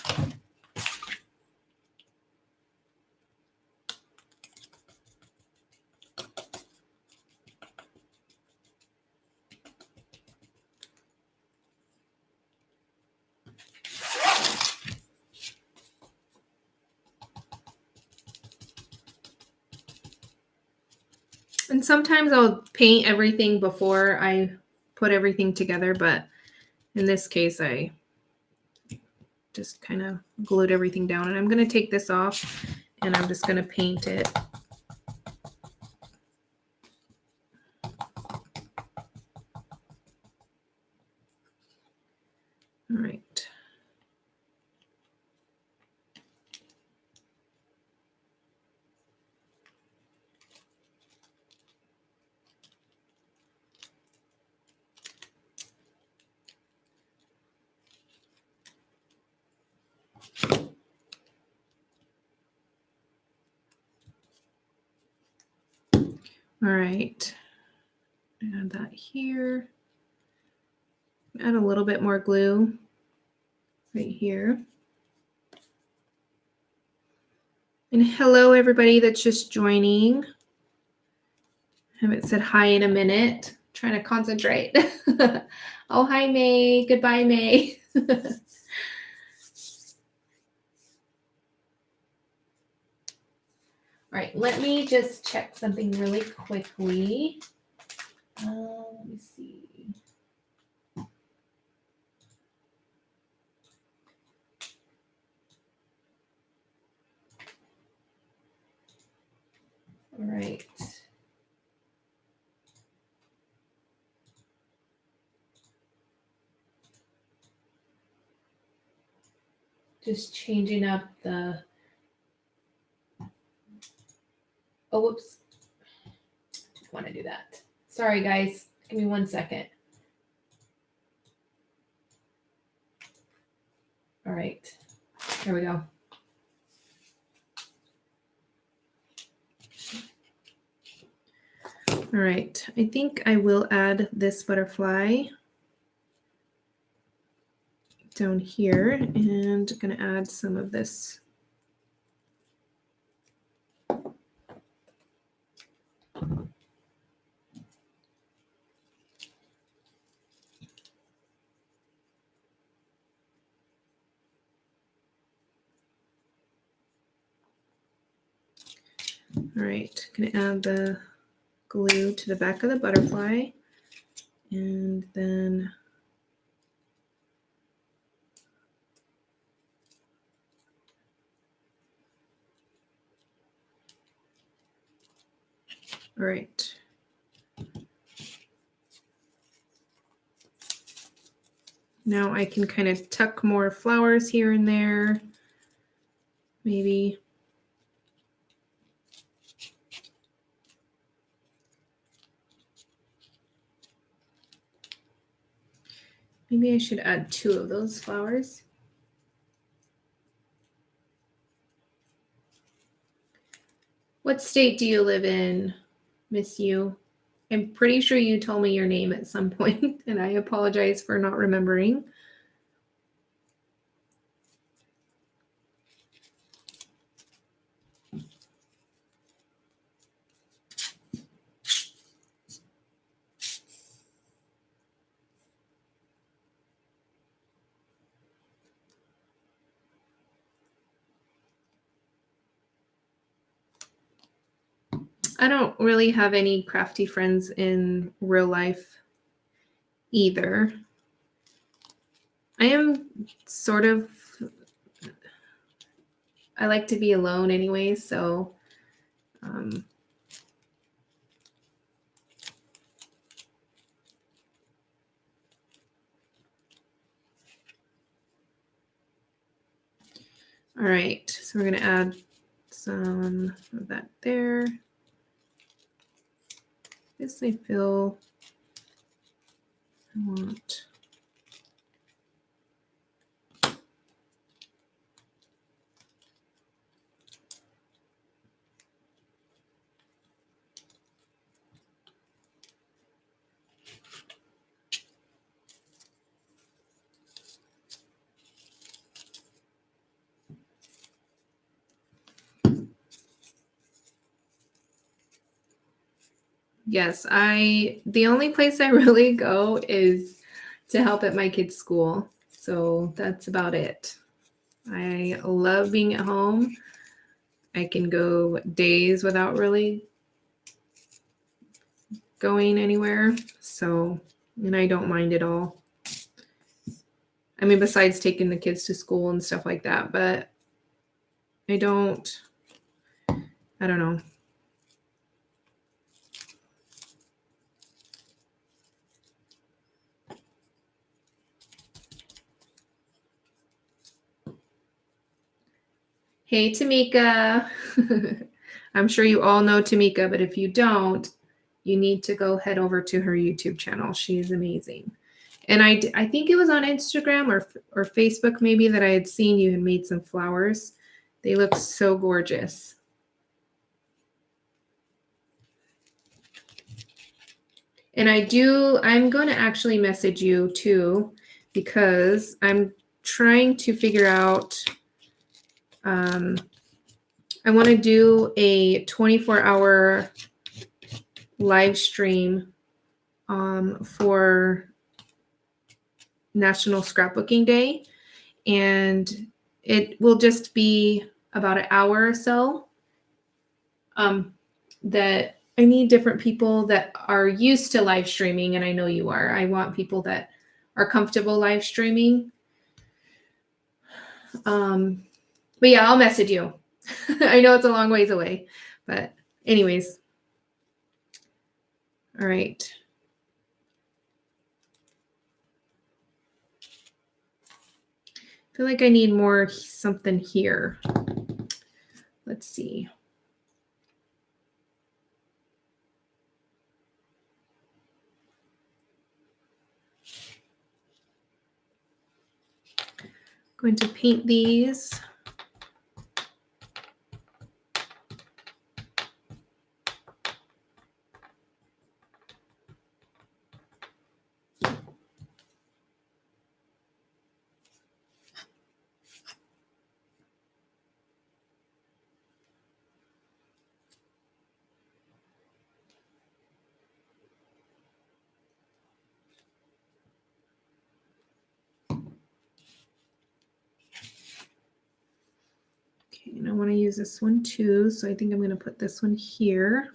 S1: and sometimes I'll paint everything before I put everything together, but in this case, I just kind of glued everything down, and I'm going to take this off and I'm just going to paint it. All right. All right, add that here. Add a little bit more glue right here. And hello, everybody that's just joining. Haven't said hi in a minute. Trying to concentrate. Oh, hi, May. Goodbye, May. All right, let me just check something really quickly. Let me see. All right. Just changing up the, oh, whoops. Didn't want to do that. Sorry, guys. Give me 1 second. All right. Here we go. All right. I think I will add this butterfly down here, and I'm going to add some of this. All right, I'm going to add the glue to the back of the butterfly, and then all right. Now I can kind of tuck more flowers here and there, maybe. Maybe I should add 2 of those flowers. What state do you live in, Miss Yu? I'm pretty sure you told me your name at some point, and I apologize for not remembering. I don't really have any crafty friends in real life either. I am sort of, I like to be alone anyway, so all right, so we're going to add some of that there. This I feel I want. Yes, the only place I really go is to help at my kids' school. So that's about it. I love being at home. I can go days without really going anywhere. So, and I don't mind at all. I mean, besides taking the kids to school and stuff like that, but I don't know. Hey, Tamika. I'm sure you all know Tamika, but if you don't, you need to go head over to her YouTube channel. She's amazing. And I think it was on Instagram or Facebook maybe that I had seen you had made some flowers. They look so gorgeous. And I'm going to actually message you too, because I'm trying to figure out, I want to do a 24-hour live stream for National Scrapbooking Day. And it will just be about an hour or so. That I need different people that are used to live streaming, and I know you are. I want people that are comfortable live streaming. But yeah, I'll message you. I know it's a long ways away, but anyways. All right. I feel like I need more something here. Let's see. Going to paint these. And I want to use this one too, so I think I'm going to put this one here.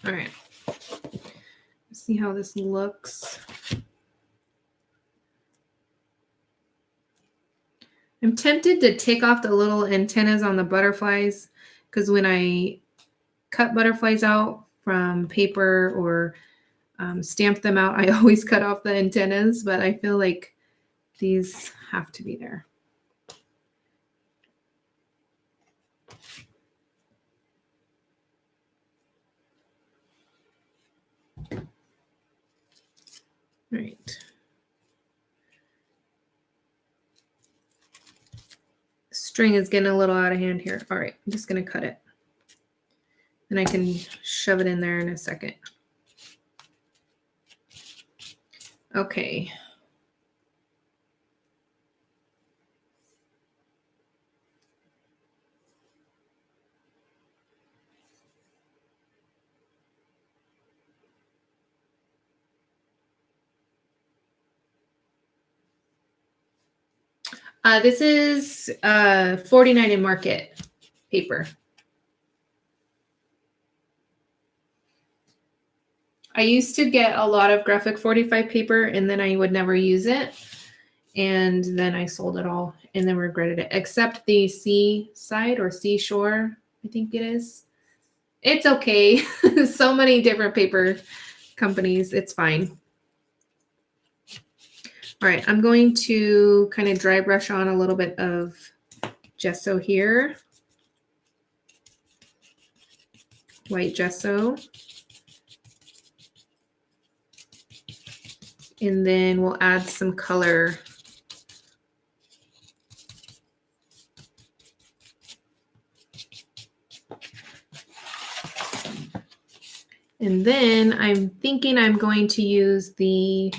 S1: All right. Let's see how this looks. I'm tempted to take off the little antennas on the butterflies, because when I cut butterflies out from paper or stamp them out, I always cut off the antennas, but I feel like these have to be there. All right. String is getting a little out of hand here. All right, I'm just going to cut it. And I can shove it in there in a second. Okay. This is 49 in Market paper. I used to get a lot of graphic 45 paper and then I would never use it. And then I sold it all and then regretted it, except the seaside or seashore, I think it is. It's okay. So many different paper companies. It's fine. All right, I'm going to kind of dry brush on a little bit of gesso here. White gesso. And then we'll add some color. And then I'm thinking I'm going to use the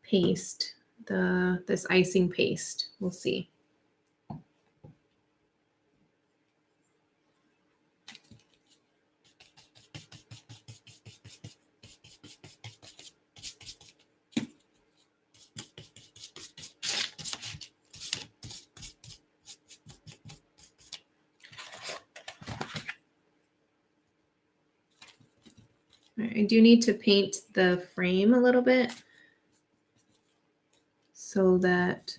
S1: paste, this icing paste. We'll see. I do need to paint the frame a little bit so that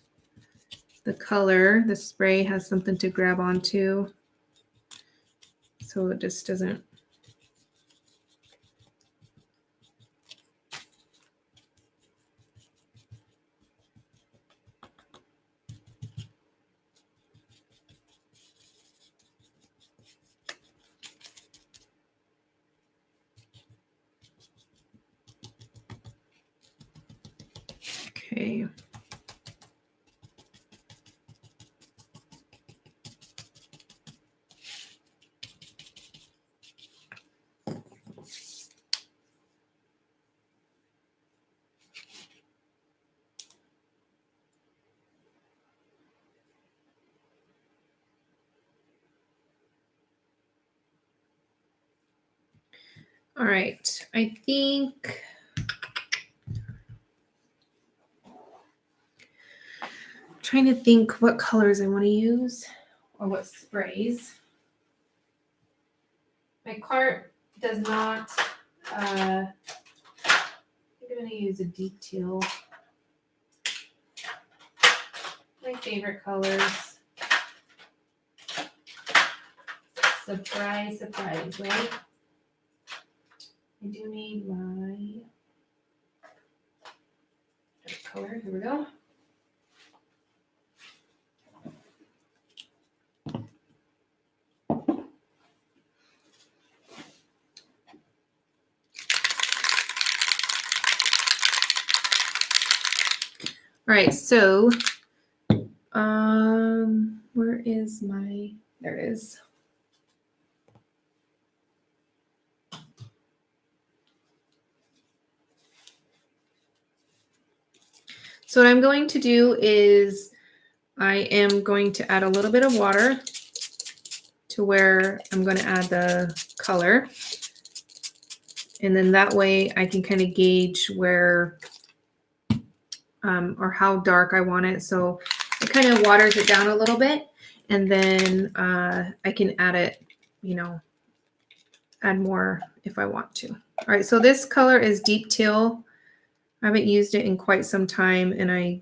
S1: the color, the spray has something to grab onto so it just doesn't. Okay. All right, I think I'm trying to think what colors I want to use or what sprays. My cart does not, I think I'm going to use a deep teal. My favorite colors. Surprise, surprise, right? I do need my color. Here we go. All right, so where is my, there it is. So what I'm going to do is I am going to add a little bit of water to where I'm going to add the color. And then that way I can kind of gauge where or how dark I want it. So it kind of waters it down a little bit. And then I can add it, you know, add more if I want to. All right, so this color is deep teal. I haven't used it in quite some time, and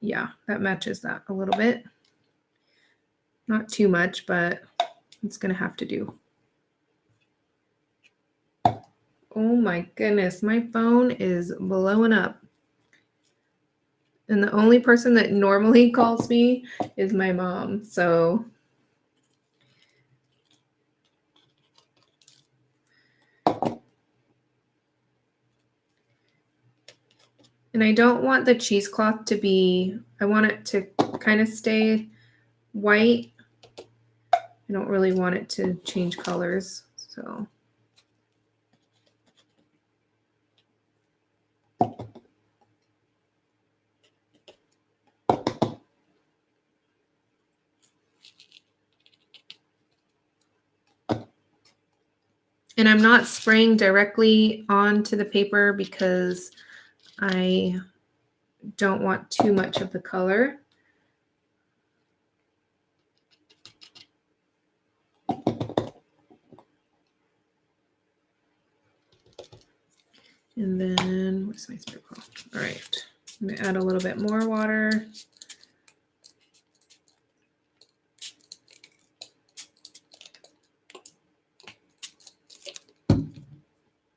S1: yeah, that matches that a little bit. Not too much, but it's gonna have to do. Oh my goodness, my phone is blowing up. And the only person that normally calls me is my mom, so. And I don't want the cheesecloth to be, I want it to kind of stay white. I don't really want it to change colors, so. And I'm not spraying directly onto the paper because I don't want too much of the color. And then, where's my sprinkle? All right, I'm gonna add a little bit more water.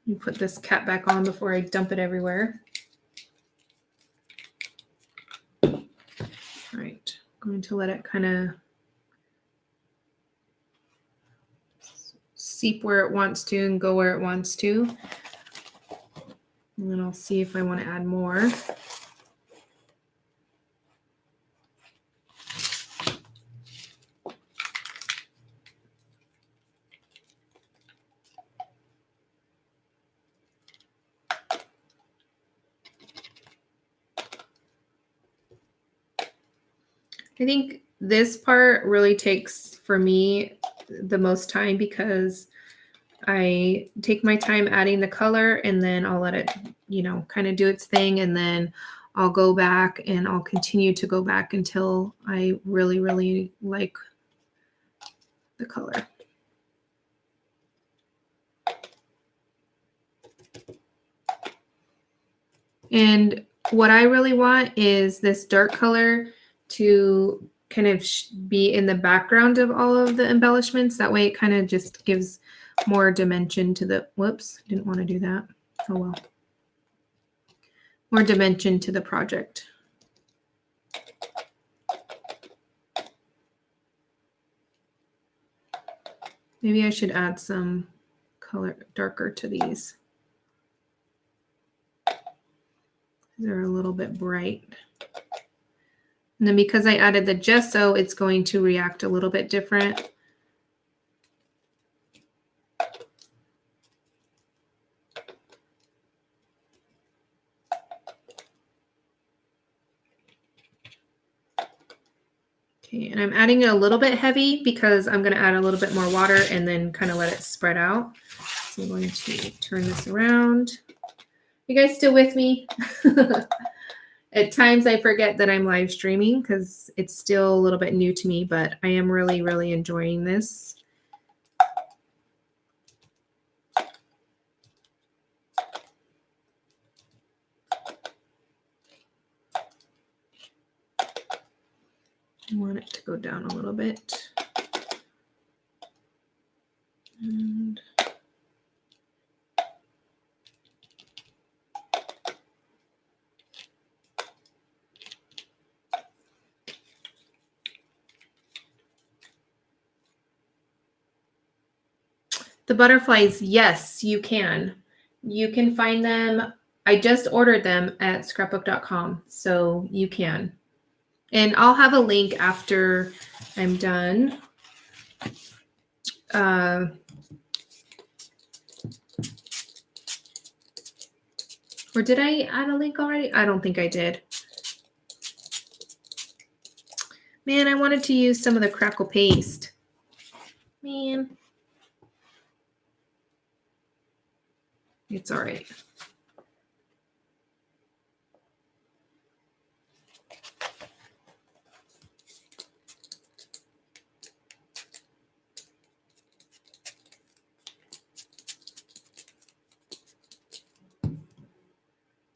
S1: You put this cap back on before I dump it everywhere. All right, I'm going to let it kind of seep where it wants to and go where it wants to. And then I'll see if I want to add more. I think this part really takes, for me, the most time because I take my time adding the color and then I'll let it, you know, kind of do its thing. And then I'll go back and I'll continue to go back until I really, really like the color. And what I really want is this dark color to kind of be in the background of all of the embellishments. That way it kind of just gives more dimension to the, whoops, didn't want to do that. Oh well. More dimension to the project. Maybe I should add some color darker to these. They're a little bit bright. And then because I added the gesso, it's going to react a little bit different. Okay, and I'm adding it a little bit heavy because I'm going to add a little bit more water and then kind of let it spread out. So I'm going to turn this around. You guys still with me? At times I forget that I'm live streaming because it's still a little bit new to me, but I am really, really enjoying this. I want it to go down a little bit. And the butterflies, yes, you can. You can find them. I just ordered them at scrapbook.com, so you can. And I'll have a link after I'm done. Or did I add a link already? I don't think I did. Man, I wanted to use some of the crackle paste. Man. It's all right.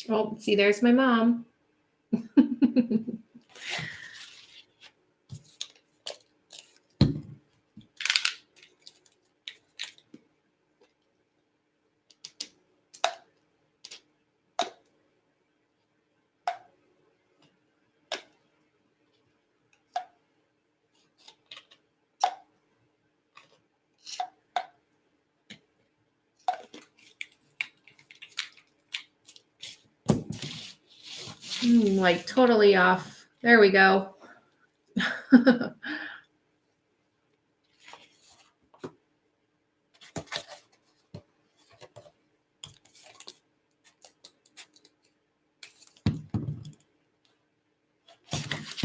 S1: Oh, see, there's my mom. Like totally off. There we go. All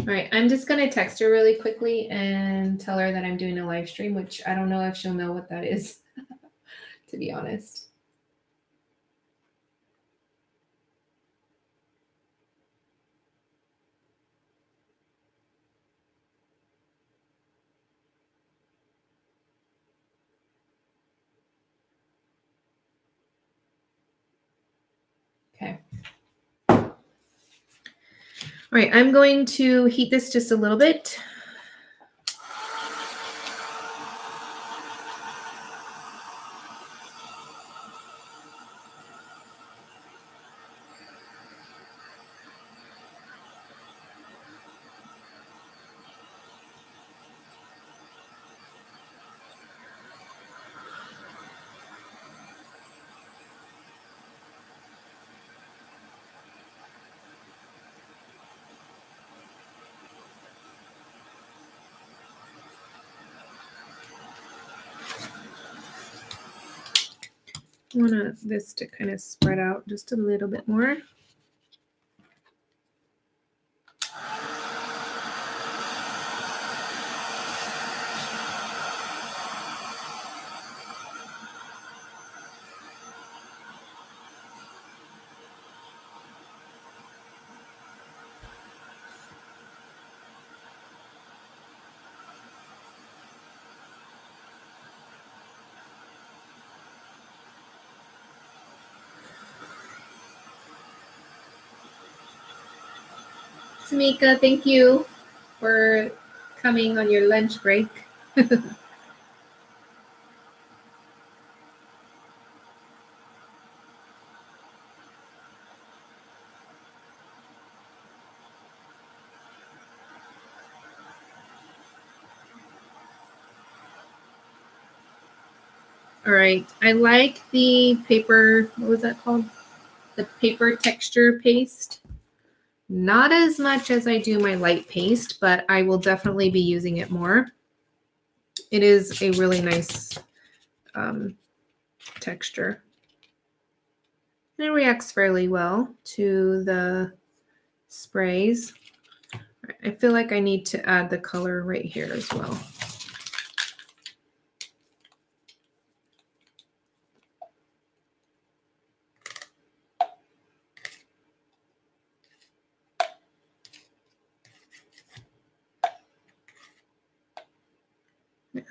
S1: right, I'm just going to text her really quickly and tell her that I'm doing a live stream, which I don't know if she'll know what that is, to be honest. All right, I'm going to heat this just a little bit. I want this to kind of spread out just a little bit more. Samika, thank you for coming on your lunch break. All right, I like the paper, what was that called? The paper texture paste. Not as much as I do my light paste, but I will definitely be using it more. It is a really nice texture. And it reacts fairly well to the sprays. I feel like I need to add the color right here as well.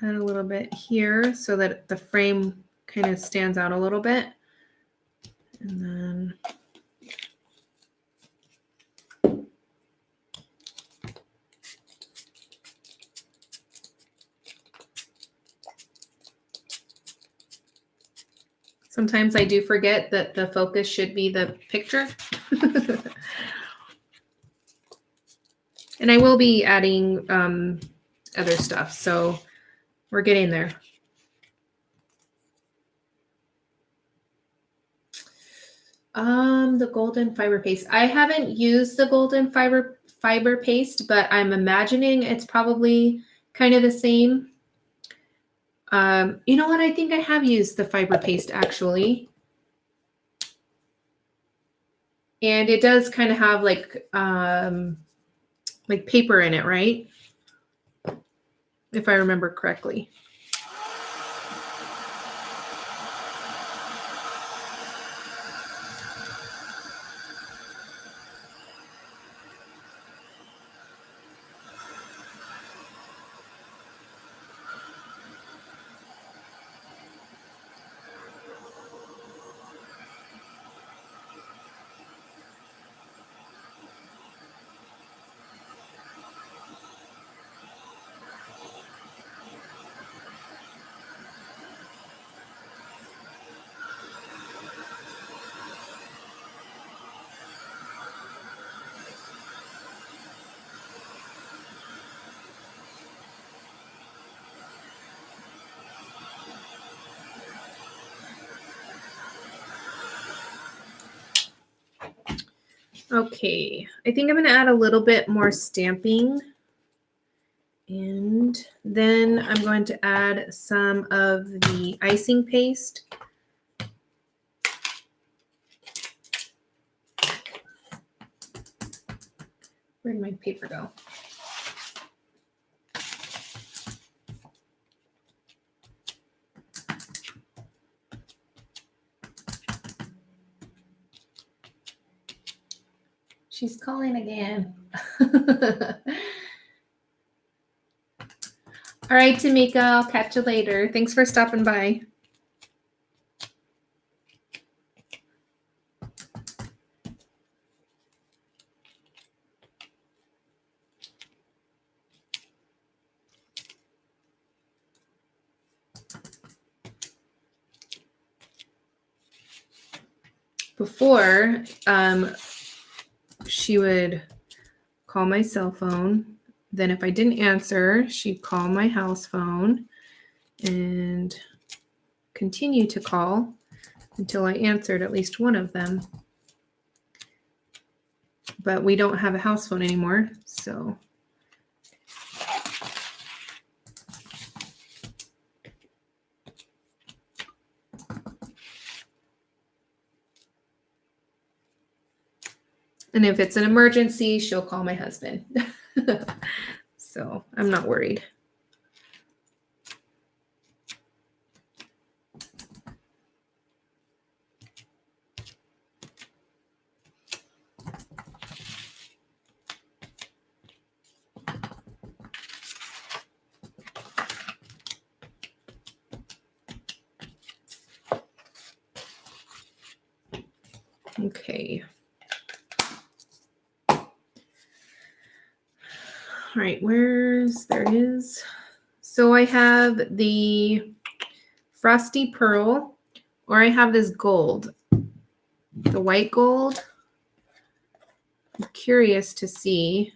S1: Add a little bit here so that the frame kind of stands out a little bit. And then sometimes I do forget that the focus should be the picture. And I will be adding other stuff, so we're getting there. The golden fiber paste. I haven't used the golden fiber paste, but I'm imagining it's probably kind of the same. You know what? I think I have used the fiber paste actually. And it does kind of have like paper in it, right? If I remember correctly. Okay, I think I'm going to add a little bit more stamping. And then I'm going to add some of the icing paste. Where'd my paper go? She's calling again. All right, Tamika, I'll catch you later. Thanks for stopping by. before, she would call my cell phone. Then if I didn't answer, she'd call my house phone and continue to call until I answered at least one of them. But we don't have a house phone anymore, so. And if it's an emergency, she'll call my husband. So I'm not worried. Okay. All right, there it is. So I have the Frosty Pearl, or I have this gold, the white gold. I'm curious to see,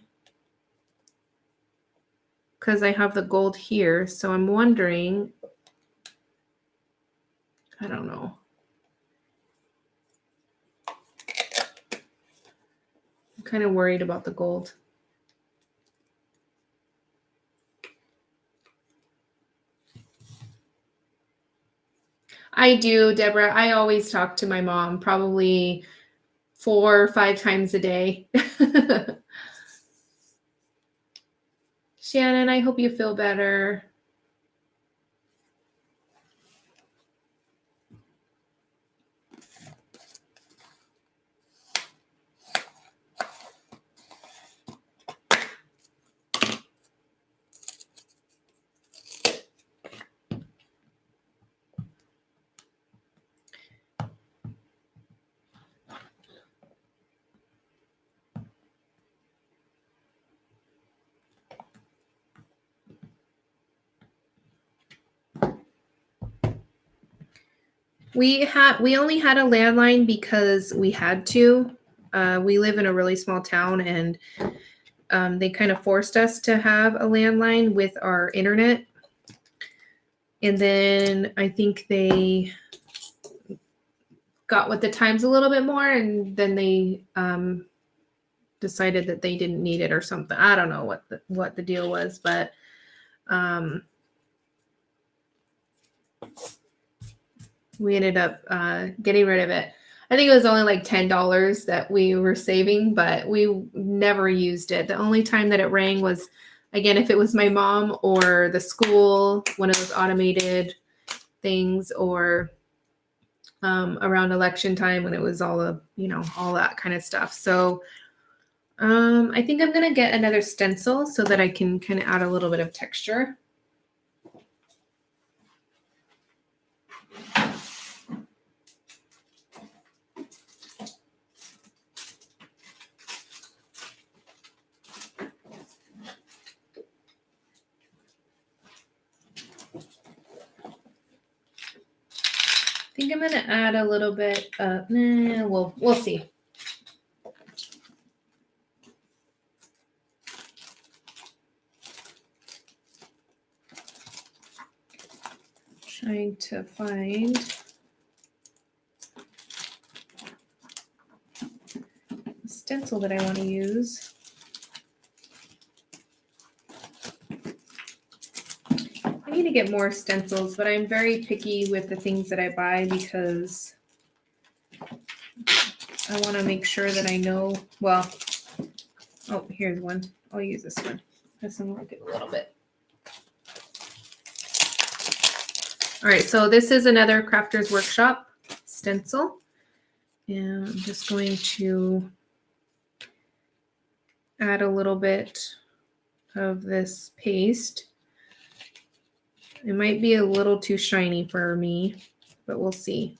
S1: because I have the gold here, so I'm wondering, I don't know. I'm kind of worried about the gold. I do, Deborah. I always talk to my mom, probably 4 or 5 times a day. Shannon, I hope you feel better. We only had a landline because we had to. We live in a really small town, and they kind of forced us to have a landline with our internet. And then I think they got with the times a little bit more, and then they decided that they didn't need it or something. I don't know what the deal was, but we ended up getting rid of it. I think it was only like $10 that we were saving, but we never used it. The only time that it rang was, again, if it was my mom or the school, one of those automated things, or around election time when it was all that kind of stuff. So I think I'm going to get another stencil so that I can kind of add a little bit of texture. I think I'm going to add a little bit of, we'll see. Trying to find a stencil that I want to use. I need to get more stencils, but I'm very picky with the things that I buy because I want to make sure that I know, well, oh, here's one. I'll use this one. This one will look it a little bit. All right, so this is another Crafter's Workshop stencil. And I'm just going to add a little bit of this paste. It might be a little too shiny for me, but we'll see.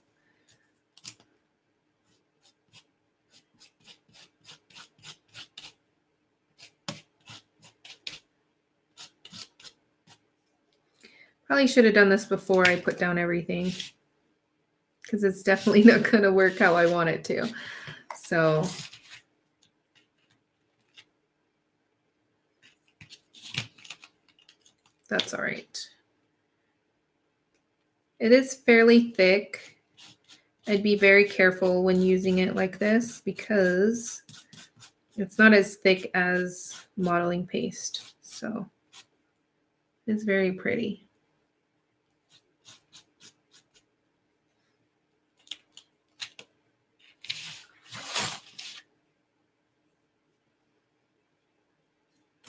S1: Probably should have done this before I put down everything, because it's definitely not going to work how I want it to. So that's all right. It is fairly thick. I'd be very careful when using it like this because it's not as thick as modeling paste. So it's very pretty.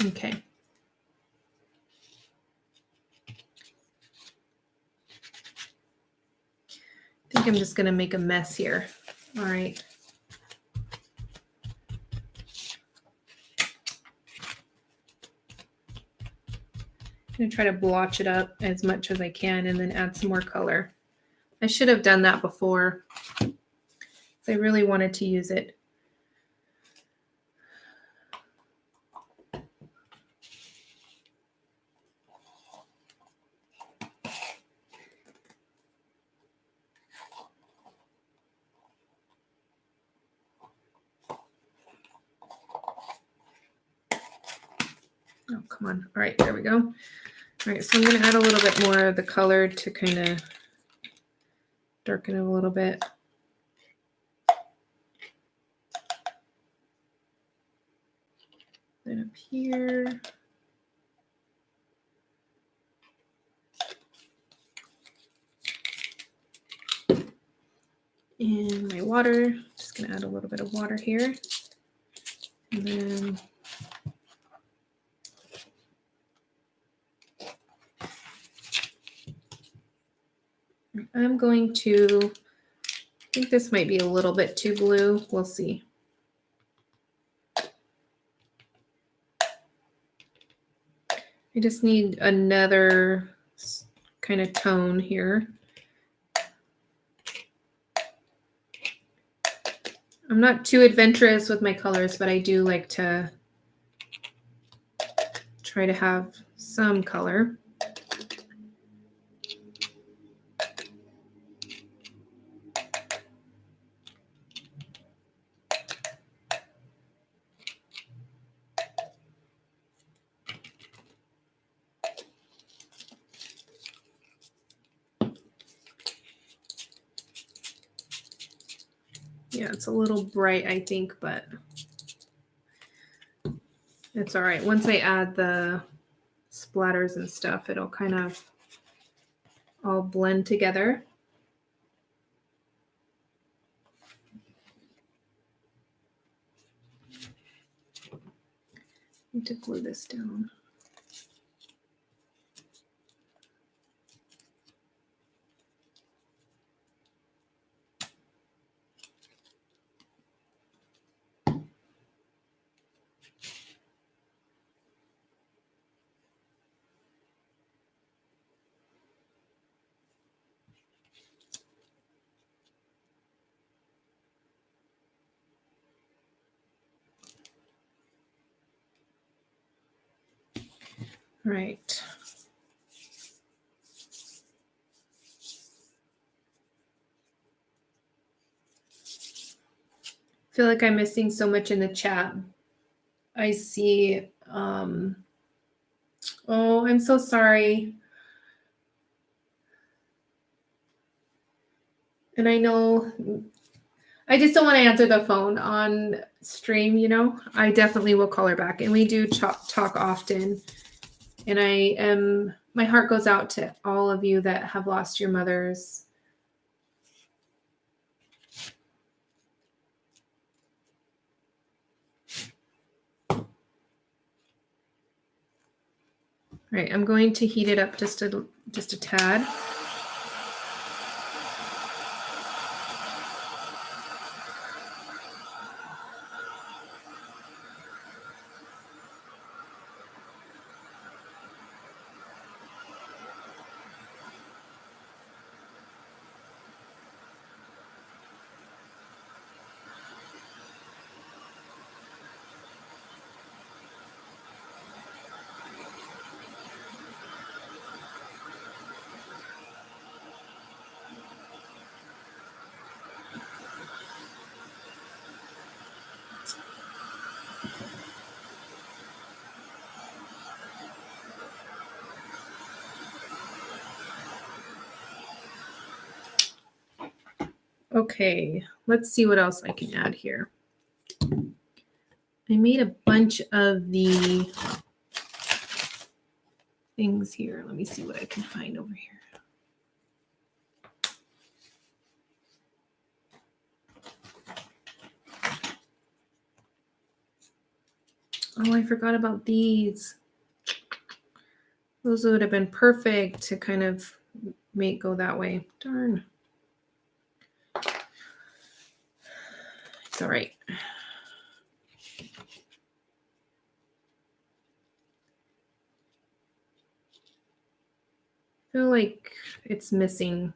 S1: Okay. I think I'm just going to make a mess here. All right. I'm going to try to blotch it up as much as I can and then add some more color. I should have done that before. I really wanted to use it. Oh, come on. All right, there we go. All right, so I'm going to add a little bit more of the color to kind of darken it a little bit. Then up here. And my water, just going to add a little bit of water here. And then I'm going to, I think this might be a little bit too blue. We'll see. I just need another kind of tone here. I'm not too adventurous with my colors, but I do like to try to have some color. Yeah, it's a little bright, I think, but it's all right. Once I add the splatters and stuff, it'll kind of all blend together. I need to glue this down. Right. I feel like I'm missing so much in the chat. I see, oh, I'm so sorry. And I know, I just don't want to answer the phone on stream, you know. I definitely will call her back. And we do talk often. And my heart goes out to all of you that have lost your mothers. All right, I'm going to heat it up just a tad. Okay, let's see what else I can add here. I made a bunch of the things here. Let me see what I can find over here. Oh, I forgot about these. Those would have been perfect to kind of make go that way. Darn. It's all right. I feel like it's missing.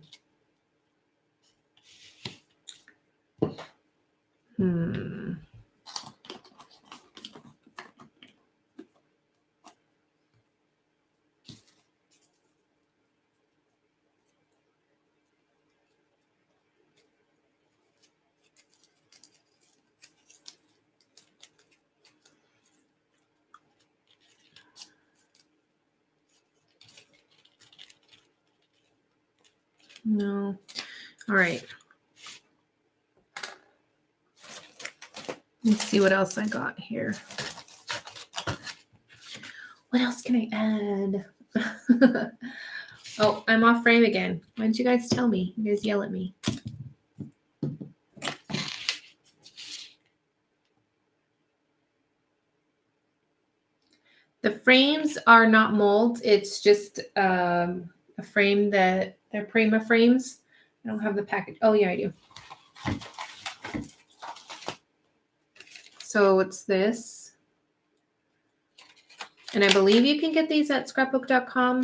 S1: No. All right. Let's see what else I got here. What else can I add? Oh, I'm off frame again. Why didn't you guys tell me? You guys yell at me. The frames are not molds. It's just a frame that they're Prima frames. I don't have the package. Oh, yeah, I do. So it's this. And I believe you can get these at scrapbook.com.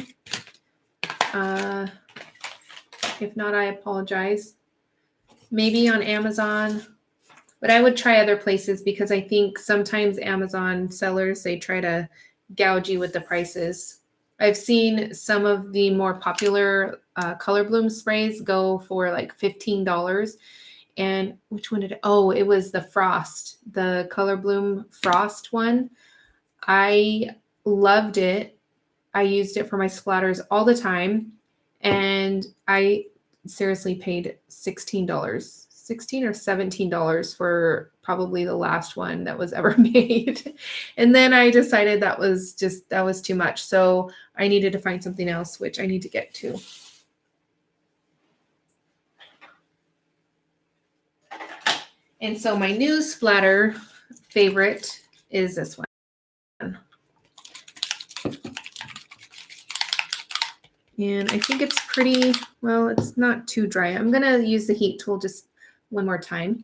S1: If not, I apologize. Maybe on Amazon. But I would try other places because I think sometimes Amazon sellers, they try to gouge you with the prices. I've seen some of the more popular color bloom sprays go for like $15. And which one did it? Oh, it was the Frost, the color bloom Frost one. I loved it. I used it for my splatters all the time. And I seriously paid $16 or $17 for probably the last one that was ever made. And then I decided that was too much. So I needed to find something else, which I need to get to. And so my new splatter favorite is this one. And I think it's pretty, well, it's not too dry. I'm going to use the heat tool just one more time.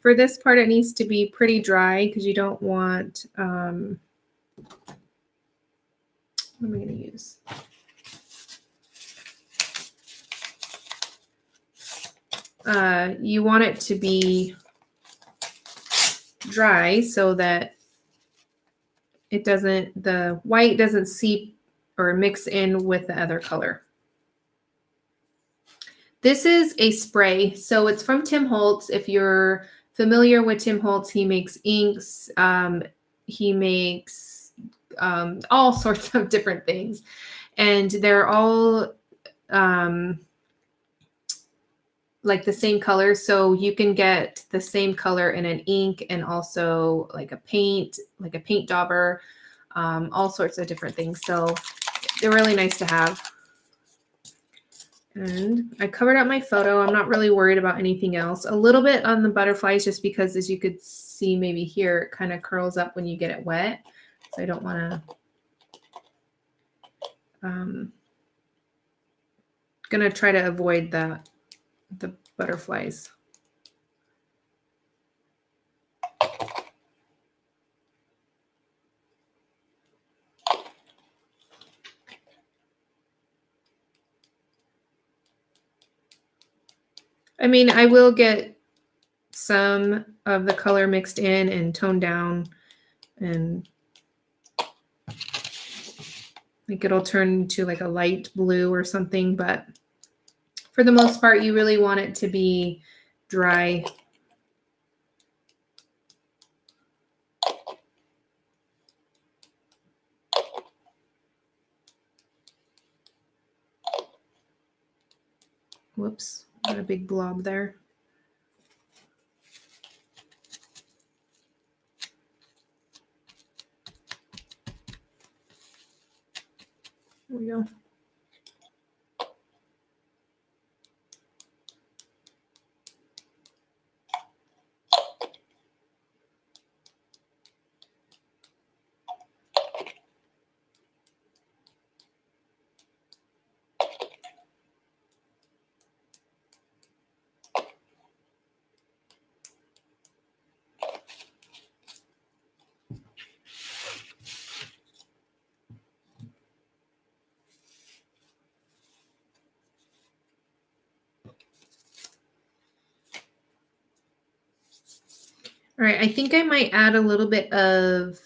S1: For this part, it needs to be pretty dry because you don't want, what am I going to use? You want it to be dry so that it doesn't, the white doesn't seep or mix in with the other color. This is a spray, so it's from Tim Holtz. If you're familiar with Tim Holtz, he makes inks. He makes all sorts of different things, and they're all like the same color. So you can get the same color in an ink and also like a paint dauber, all sorts of different things. So they're really nice to have. And I covered up my photo. I'm not really worried about anything else. A little bit on the butterflies just because, as you could see maybe here, it kind of curls up when you get it wet. So I don't want to, gonna try to avoid the butterflies. I mean, I will get some of the color mixed in and toned down and like it'll turn into like a light blue or something, but for the most part, you really want it to be dry. Whoops, got a big blob there. There we go. All right, I think I might add a little bit of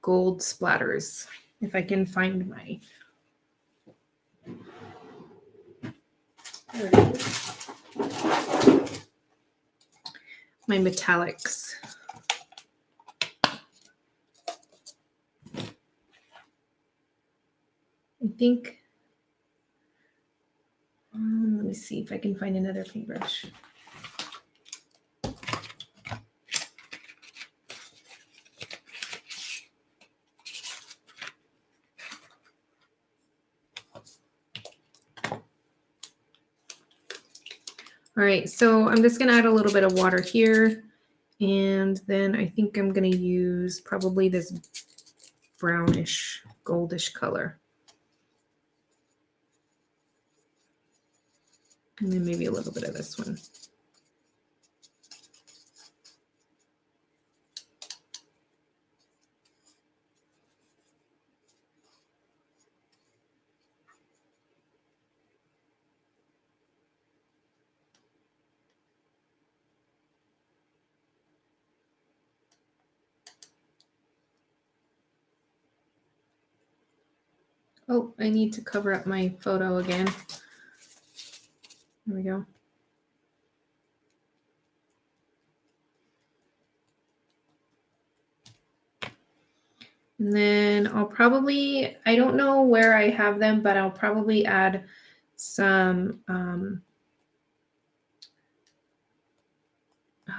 S1: gold splatters if I can find my. There it is. My metallics. I think. Let me see if I can find another paintbrush. All right, so I'm just going to add a little bit of water here. And then I think I'm going to use probably this brownish, goldish color. And then maybe a little bit of this one. Oh, I need to cover up my photo again. There we go. And then I'll probably, I don't know where I have them, but I'll probably add some,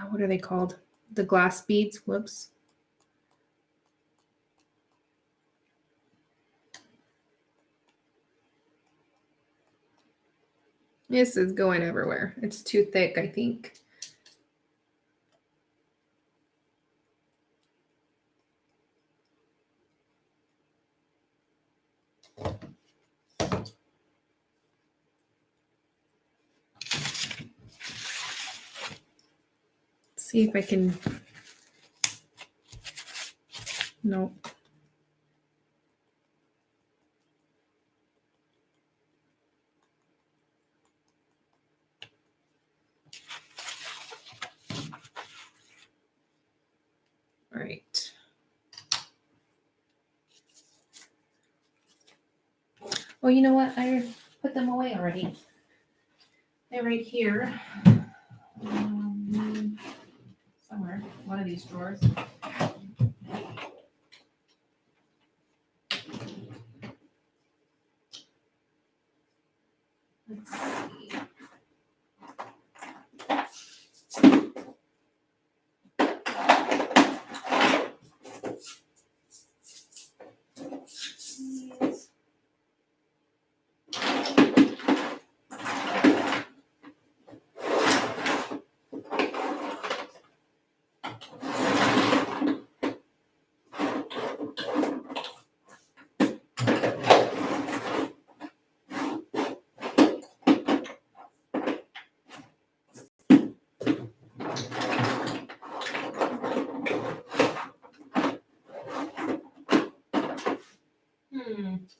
S1: what are they called? The glass beads, whoops. This is going everywhere. It's too thick, I think. See if I can, nope. All right. Well, you know what? I put them away already. They're right here. Somewhere, one of these drawers. Let's see.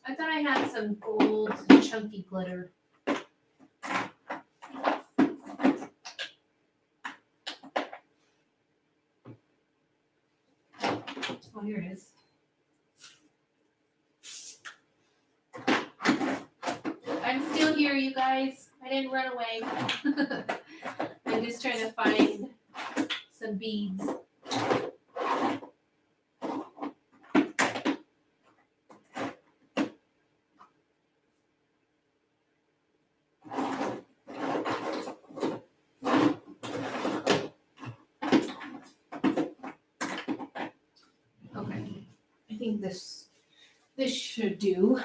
S1: I thought I had some gold chunky glitter. here it is. I'm still here, you guys. I didn't run away. I'm just trying to find some beads. Okay, I think this should do.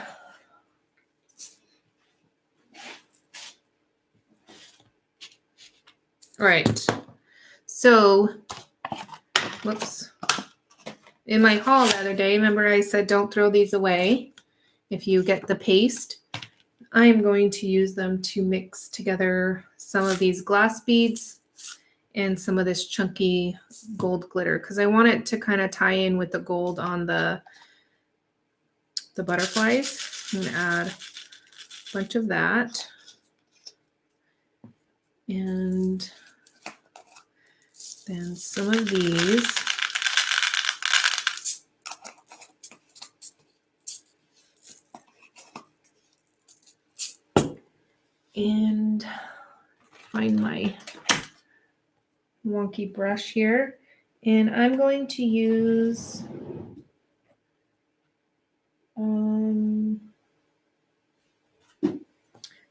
S1: All right, so, whoops. In my haul the other day, remember I said don't throw these away if you get the paste. I'm going to use them to mix together some of these glass beads and some of this chunky gold glitter because I want it to kind of tie in with the gold on the butterflies. I'm going to add a bunch of that. And then some of these. And find my wonky brush here. And I'm going to use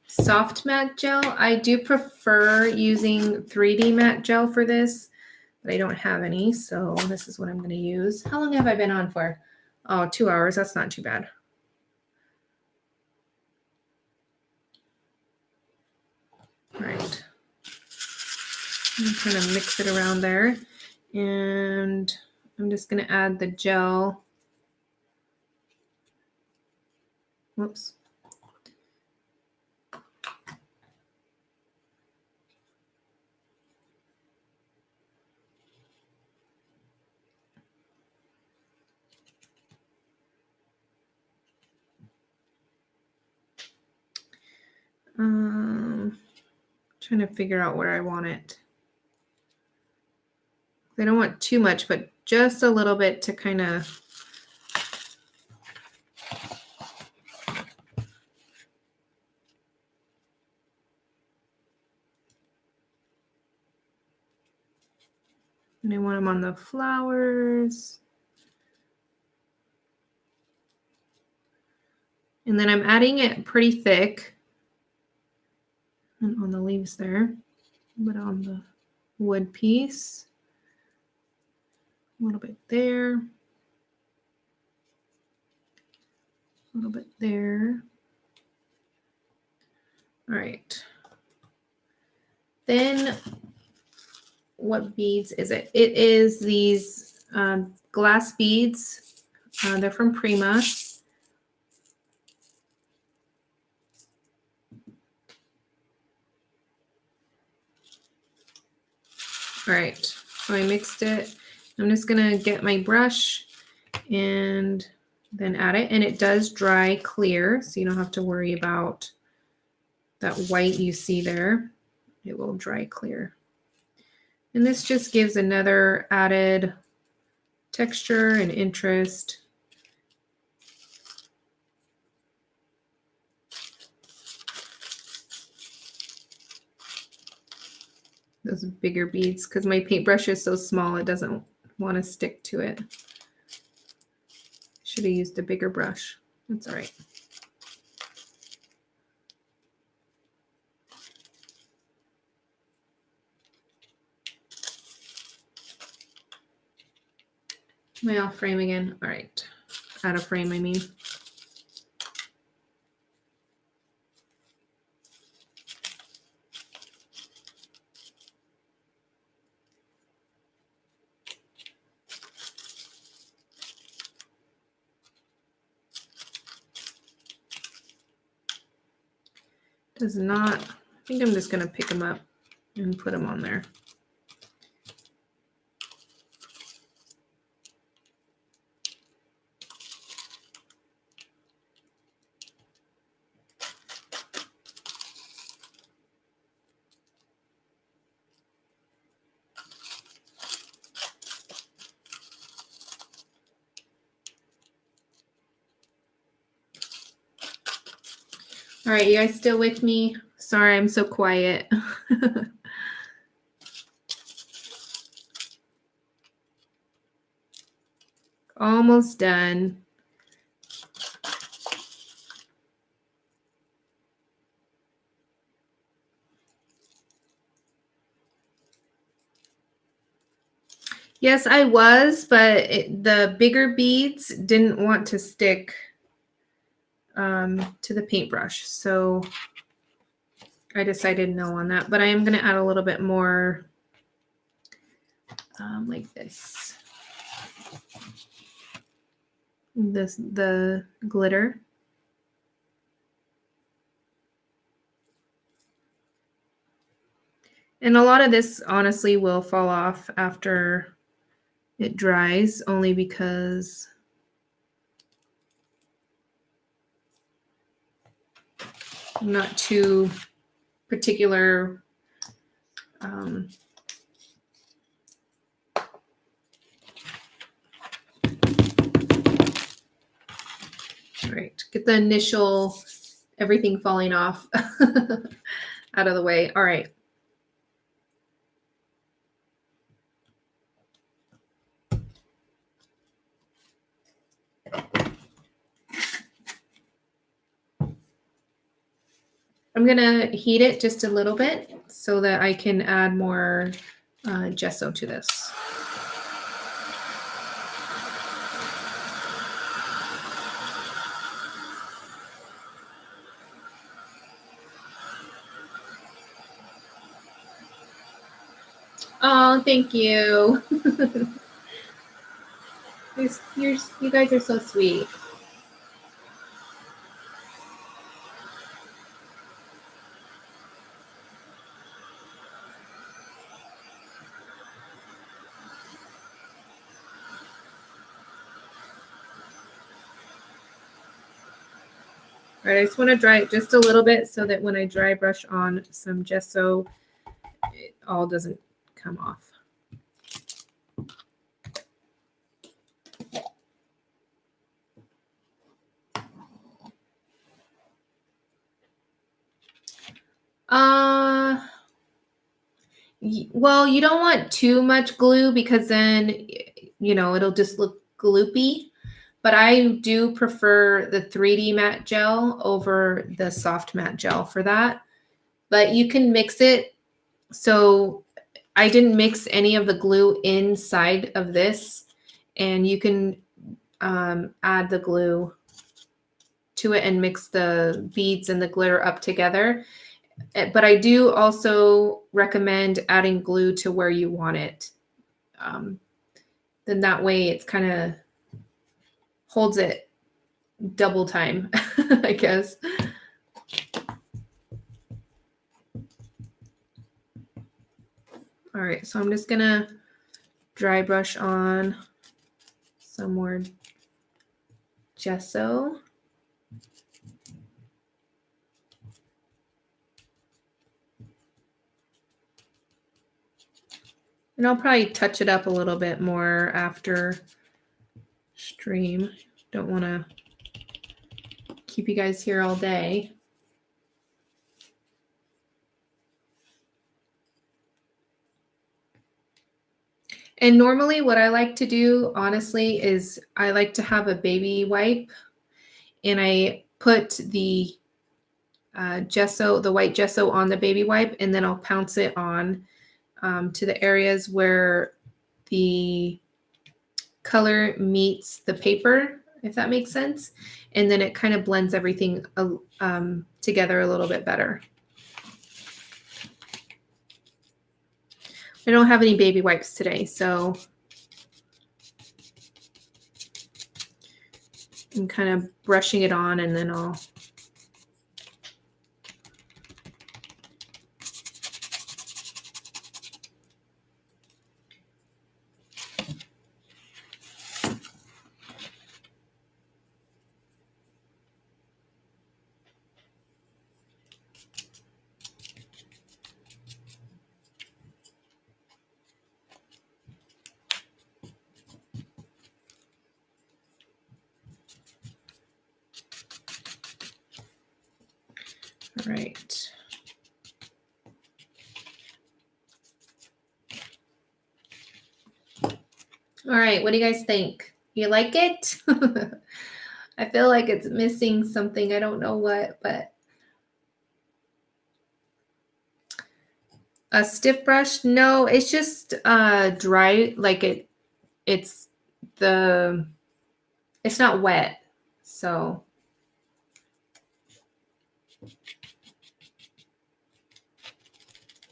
S1: soft matte gel. I do prefer using 3D matte gel for this, but I don't have any, so this is what I'm going to use. How long have I been on for? Oh, 2 hours. That's not too bad. All right. I'm trying to mix it around there, and I'm just going to add the gel. Whoops. Trying to figure out where I want it. I don't want too much, but just a little bit to kind of and I want them on the flowers. And then I'm adding it pretty thick. And on the leaves there, but on the wood piece, a little bit there, a little bit there. All right. Then what beads is it? It is these glass beads. They're from Prima. All right, so I mixed it. I'm just gonna get my brush and then add it. And it does dry clear, so you don't have to worry about that white you see there. It will dry clear. And this just gives another added texture and interest. Those bigger beads, because my paintbrush is so small, it doesn't want to stick to it. Should have used a bigger brush. That's all right. Am I off frame again? All right. Out of frame, I mean. Does not, I think I'm just going to pick them up and put them on there. All right, you guys still with me? Sorry, I'm so quiet. Almost done. Yes, I was, but the bigger beads didn't want to stick to the paintbrush. So I decided no on that, but I am going to add a little bit more like this. The glitter. And a lot of this honestly will fall off after it dries, only because I'm not too particular. All right, get the initial everything falling off out of the way. All right. I'm gonna heat it just a little bit so that I can add more gesso to this. Oh, thank you. You guys are so sweet. All right, I just want to dry it just a little bit so that when I dry brush on some gesso, it all doesn't come off. Well, you don't want too much glue because then, it'll just look gloopy. But I do prefer the 3D matte gel over the soft matte gel for that. But you can mix it. So I didn't mix any of the glue inside of this. And you can add the glue to it and mix the beads and the glitter up together. But I do also recommend adding glue to where you want it. Then that way it's kind of holds it double time, I guess. All right, so I'm just gonna dry brush on some more gesso. And I'll probably touch it up a little bit more after stream. Don't want to keep you guys here all day. And normally what I like to do, honestly, is I like to have a baby wipe and I put the gesso, the white gesso on the baby wipe, and then I'll pounce it on to the areas where the color meets the paper, if that makes sense. And then it kind of blends everything together a little bit better. I don't have any baby wipes today, so I'm kind of brushing it on and then I'll All right. All right, what do you guys think? You like it? I feel like it's missing something. I don't know what, but a stiff brush? No, it's just dry. Like it's not wet. So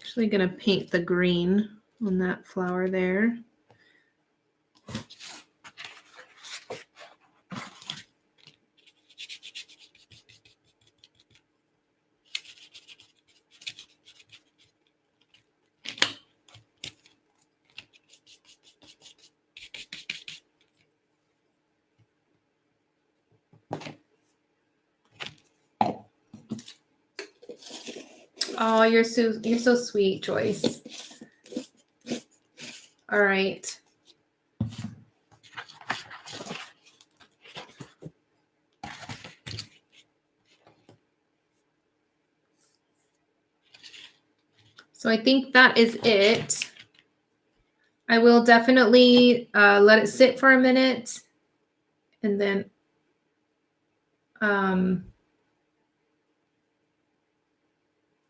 S1: actually gonna paint the green on that flower there. Oh, you're so sweet, Joyce. All right. So I think that is it. I will definitely let it sit for a minute and then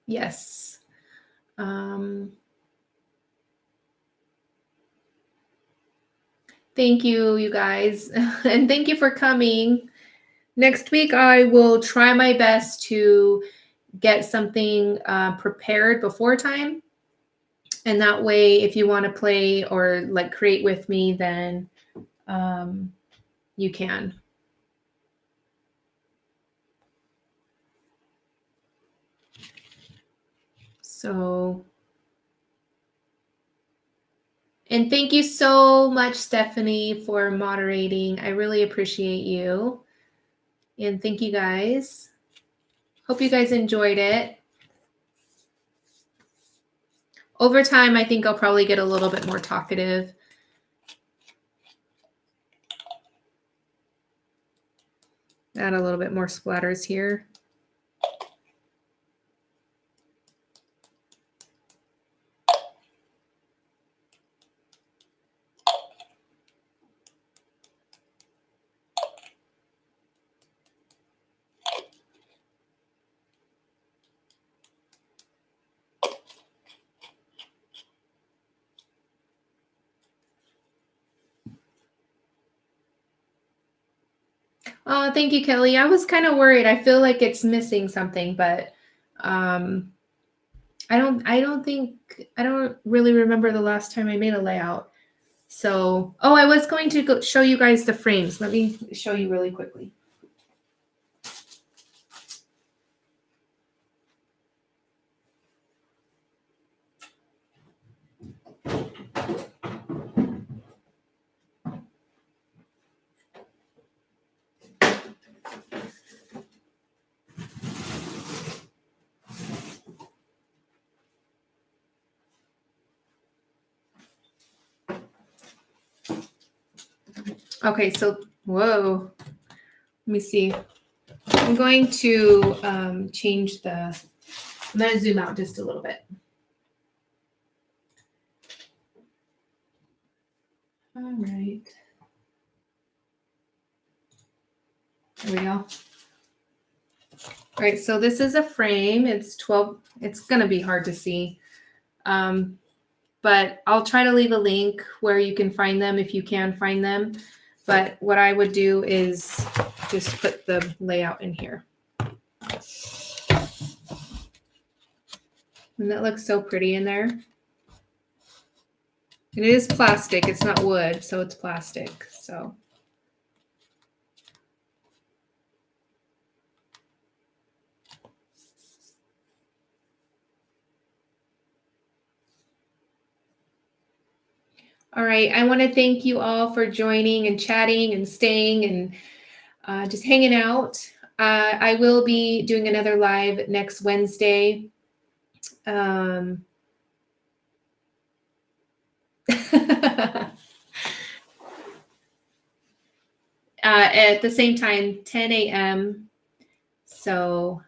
S1: yes. Thank you, you guys. And thank you for coming. Next week, I will try my best to get something prepared before time. And that way, if you want to play or like create with me, then you can. So, and thank you so much, Stephanie, for moderating. I really appreciate you. And thank you guys. Hope you guys enjoyed it. Over time, I think I'll probably get a little bit more talkative. Add a little bit more splatters here. Oh, thank you, Kelly. I was kind of worried. I feel like it's missing something, but I don't really remember the last time I made a layout. So, oh, I was going to go show you guys the frames. Let me show you really quickly. Okay, so, whoa. Let me see. I'm going to change I'm going to zoom out just a little bit. All right. There we go. All right, so this is a frame. It's 12. It's going to be hard to see. But I'll try to leave a link where you can find them if you can find them. But what I would do is just put the layout in here. And that looks so pretty in there. It is plastic. It's not wood, so it's plastic. So. All right. I want to thank you all for joining and chatting and staying and just hanging out. I will be doing another live next Wednesday. At the same time, 10 a.m. So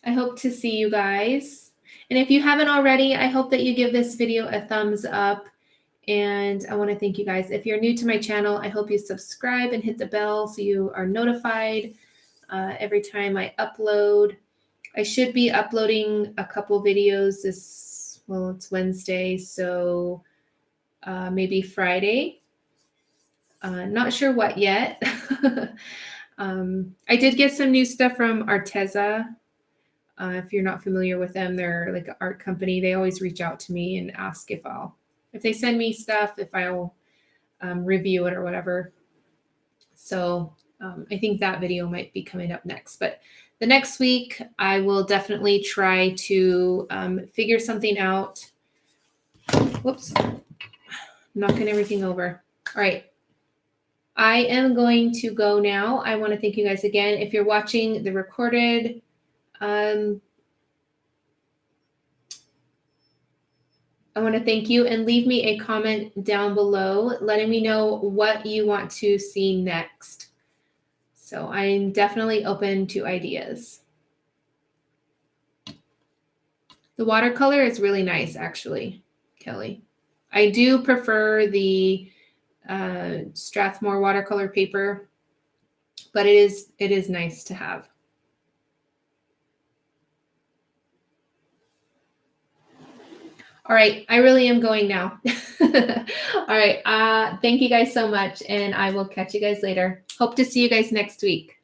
S1: I hope to see you guys. And if you haven't already, I hope that you give this video a thumbs up. And I want to thank you guys. If you're new to my channel, I hope you subscribe and hit the bell so you are notified every time I upload. I should be uploading a couple videos this, well, it's Wednesday, so maybe Friday. Not sure what yet. I did get some new stuff from Arteza. If you're not familiar with them, they're like an art company. They always reach out to me and ask if they send me stuff, if I'll review it or whatever. So I think that video might be coming up next. But the next week, I will definitely try to figure something out. Whoops, knocking everything over. All right. I am going to go now. I want to thank you guys again. If you're watching the recorded, I want to thank you and leave me a comment down below letting me know what you want to see next. So I'm definitely open to ideas. The watercolor is really nice, actually, Kelly. I do prefer the Strathmore watercolor paper, but it is nice to have. All right, I really am going now. All right, thank you guys so much, and I will catch you guys later. Hope to see you guys next week.